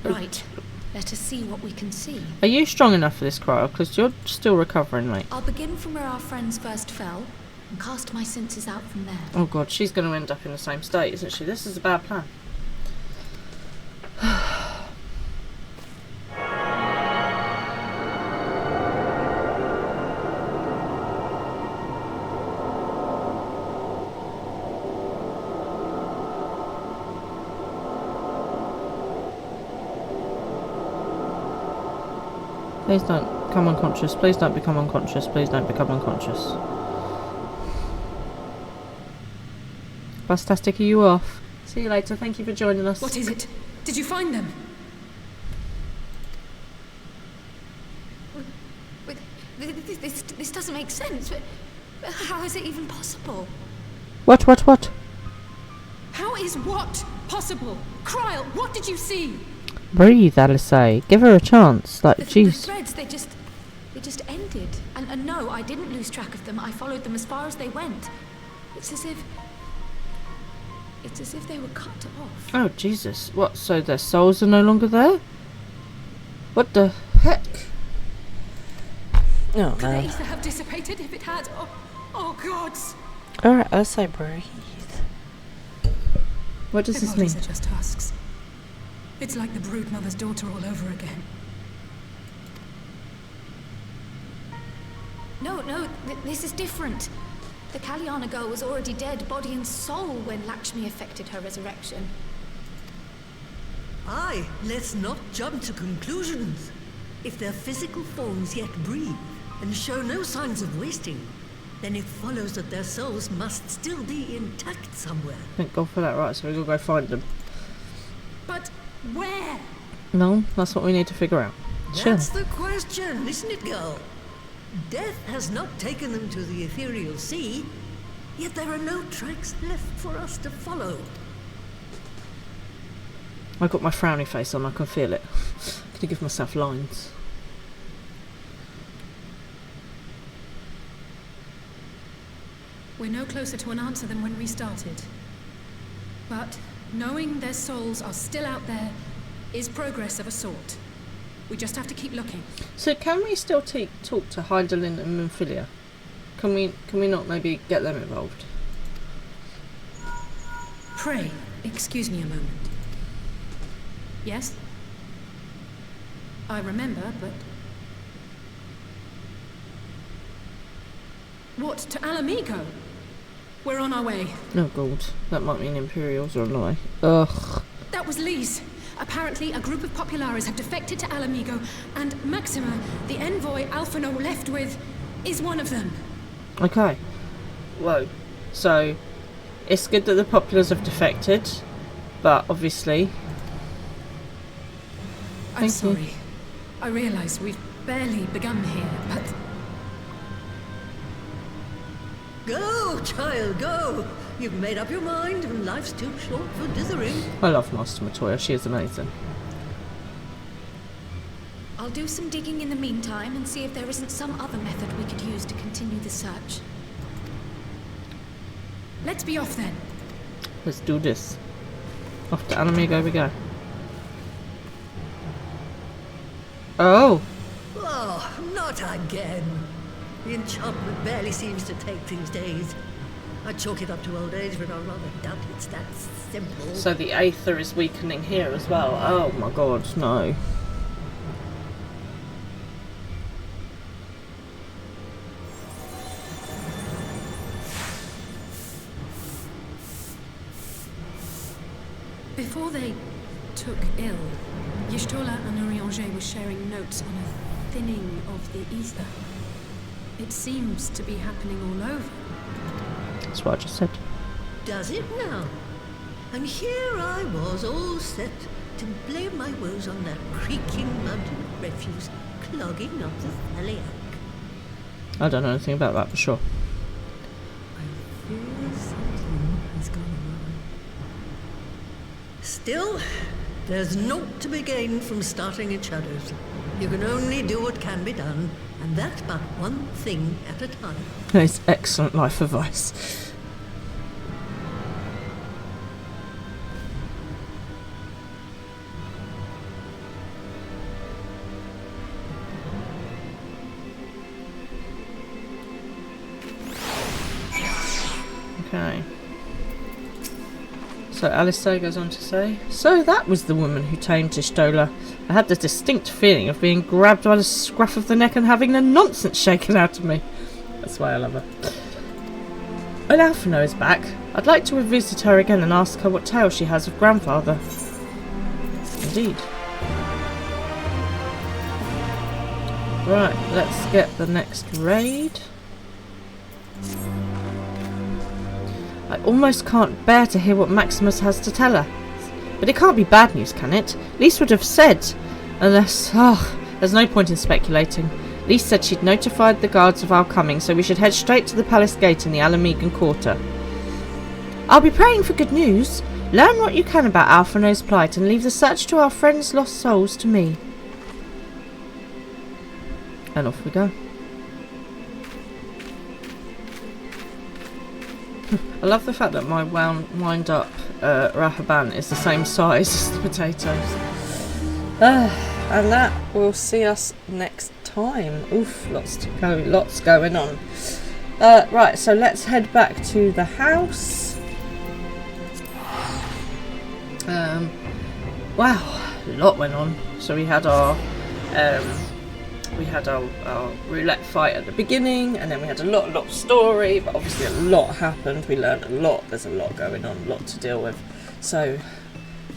Right. Let us see what we can see. Are you strong enough for this, Cryo? Because you're still recovering, mate. I'll begin from where our friends first fell and cast my senses out from there. Oh god, she's going to end up in the same state, isn't she? This is a bad plan. Please don't become unconscious. Please don't become unconscious. Please don't become unconscious. Bastastic, are you off? See you later. Thank you for joining us. What is it? Did you find them? This doesn't make sense. How is it even possible? What? How is what possible? Cryle, what did you see? Breathe, Alice. Give her a chance. Like, jeez. The threads, they just ended. And no, I didn't lose track of them. I followed them as far as they went. It's as if they were cut off. Oh, Jesus. What, so their souls are no longer there? What the heck? Oh, could the ether have dissipated if it had? Oh gods! Alright, I'll say breathe. What does this mean? Bodies are just husks. It's like the Broodmother's daughter all over again. No, this is different. The Kalyana girl was already dead, body and soul, when Lakshmi effected her resurrection. Aye, let's not jump to conclusions. If their physical forms yet breathe and show no signs of wasting, then it follows that their souls must still be intact somewhere. Thank God for that. Right, so we're gonna go find them. But where? No, that's what we need to figure out. That's the question, isn't it, girl? Death has not taken them to the ethereal sea, yet there are no tracks left for us to follow. I got my frowny face on, I can feel it. I'm gonna give myself lines. We're no closer to an answer than when we started. But knowing their souls are still out there is progress of a sort. We just have to keep looking. So can we still talk to Hydaelyn and Minfilia? Can we not maybe get them involved? Pray, excuse me a moment. Yes? I remember, but... What, to Alamigo? We're on our way. Oh god, that might mean Imperials or a lie. Ugh. That was Lee's. Apparently, a group of Populares have defected to Alamigo, and Maxima, the envoy Alphino left with, is one of them. Okay. Whoa. So, it's good that the Populars have defected, but obviously... I'm sorry. I realise we've barely begun here, but... Go, child, go! You've made up your mind, and life's too short for dithering. I love Master Matoya, she is amazing. I'll do some digging in the meantime and see if there isn't some other method we could use to continue the search. Let's be off then. Let's do this. Off to Alamigo we go. Oh! Oh, not again. The enchantment barely seems to take these days. I chalk it up to old age, but I rather doubt it's that simple. So the Aether is weakening here as well. Oh my god, no. Before they took ill, Y'shtola and Urianger were sharing notes on a thinning of the ether. It seems to be happening all over. That's what I just said. Does it now? And here I was all set to blame my woes on that creaking mountain of refuse clogging up the Thaliac. I don't know anything about that for sure. I fear something has gone wrong. Still, there's naught to be gained from starting in shadows. You can only do what can be done, and that's but one thing at a time. It's excellent life advice. Okay. So Alistair goes on to say, so that was the woman who tamed Y'shtola. I had the distinct feeling of being grabbed by the scruff of the neck and having the nonsense shaken out of me. That's why I love her. When Alphino is back, I'd like to revisit her again and ask her what tale she has of grandfather. Indeed. Right, let's get the next raid. I almost can't bear to hear what Maximus has to tell her. But it can't be bad news, can it? Lise would have said. Unless... there's no point in speculating. Lise said she'd notified the guards of our coming, so we should head straight to the palace gate in the Alamigan Quarter. I'll be praying for good news. Learn what you can about Alphino's plight and leave the search to our friends' lost souls to me. And off we go. I love the fact that my wind up Rahaban is the same size as the potatoes. And that will see us next time. Oof, lots going on. Right, so let's head back to the house. Wow, a lot went on. So we had our roulette fight at the beginning, and then we had a lot of story, but obviously a lot happened. We learned a lot. There's a lot going on, a lot to deal with. So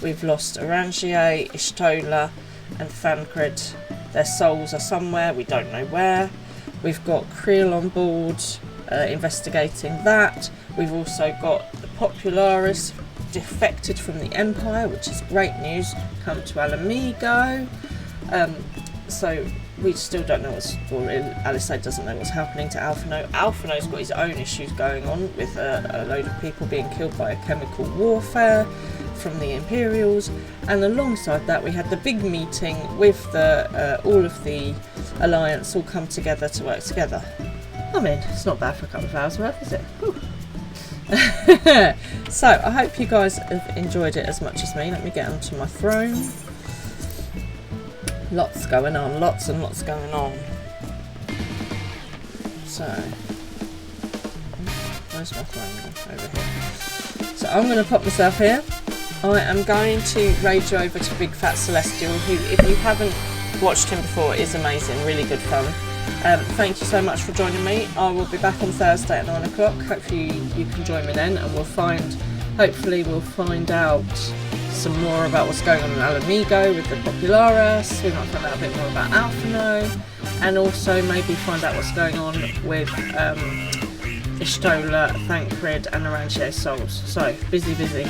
we've lost Urianger, Y'shtola and Thancred. Their souls are somewhere, we don't know where. We've got Creel on board investigating that. We've also got the Popularis defected from the Empire, which is great news, come to Alamigo. So we still don't know Alistair doesn't know what's happening to Alphino. Alphino's got his own issues going on with a load of people being killed by a chemical warfare from the Imperials, and alongside that we had the big meeting with the all of the Alliance all come together to work together. I mean, it's not bad for a couple of hours worth, is it? So I hope you guys have enjoyed it as much as me. Let me get onto my throne. Lots going on, lots and lots going on. So, where's my throne? Over here. So I'm going to pop myself here. I am going to raid you over to Big Fat Celestial, who, if you haven't watched him before, is amazing, really good fun. Thank you so much for joining me. I will be back on Thursday at 9 o'clock. Hopefully you can join me then, and hopefully we'll find out some more about what's going on in Alamigo with the Popularis. We might find out a bit more about Alphino, and also maybe find out what's going on with Ishtola, Thancred and Arantier Souls. So, busy.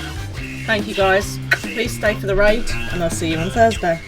Thank you guys. Please stay for the raid, and I'll see you on Thursday.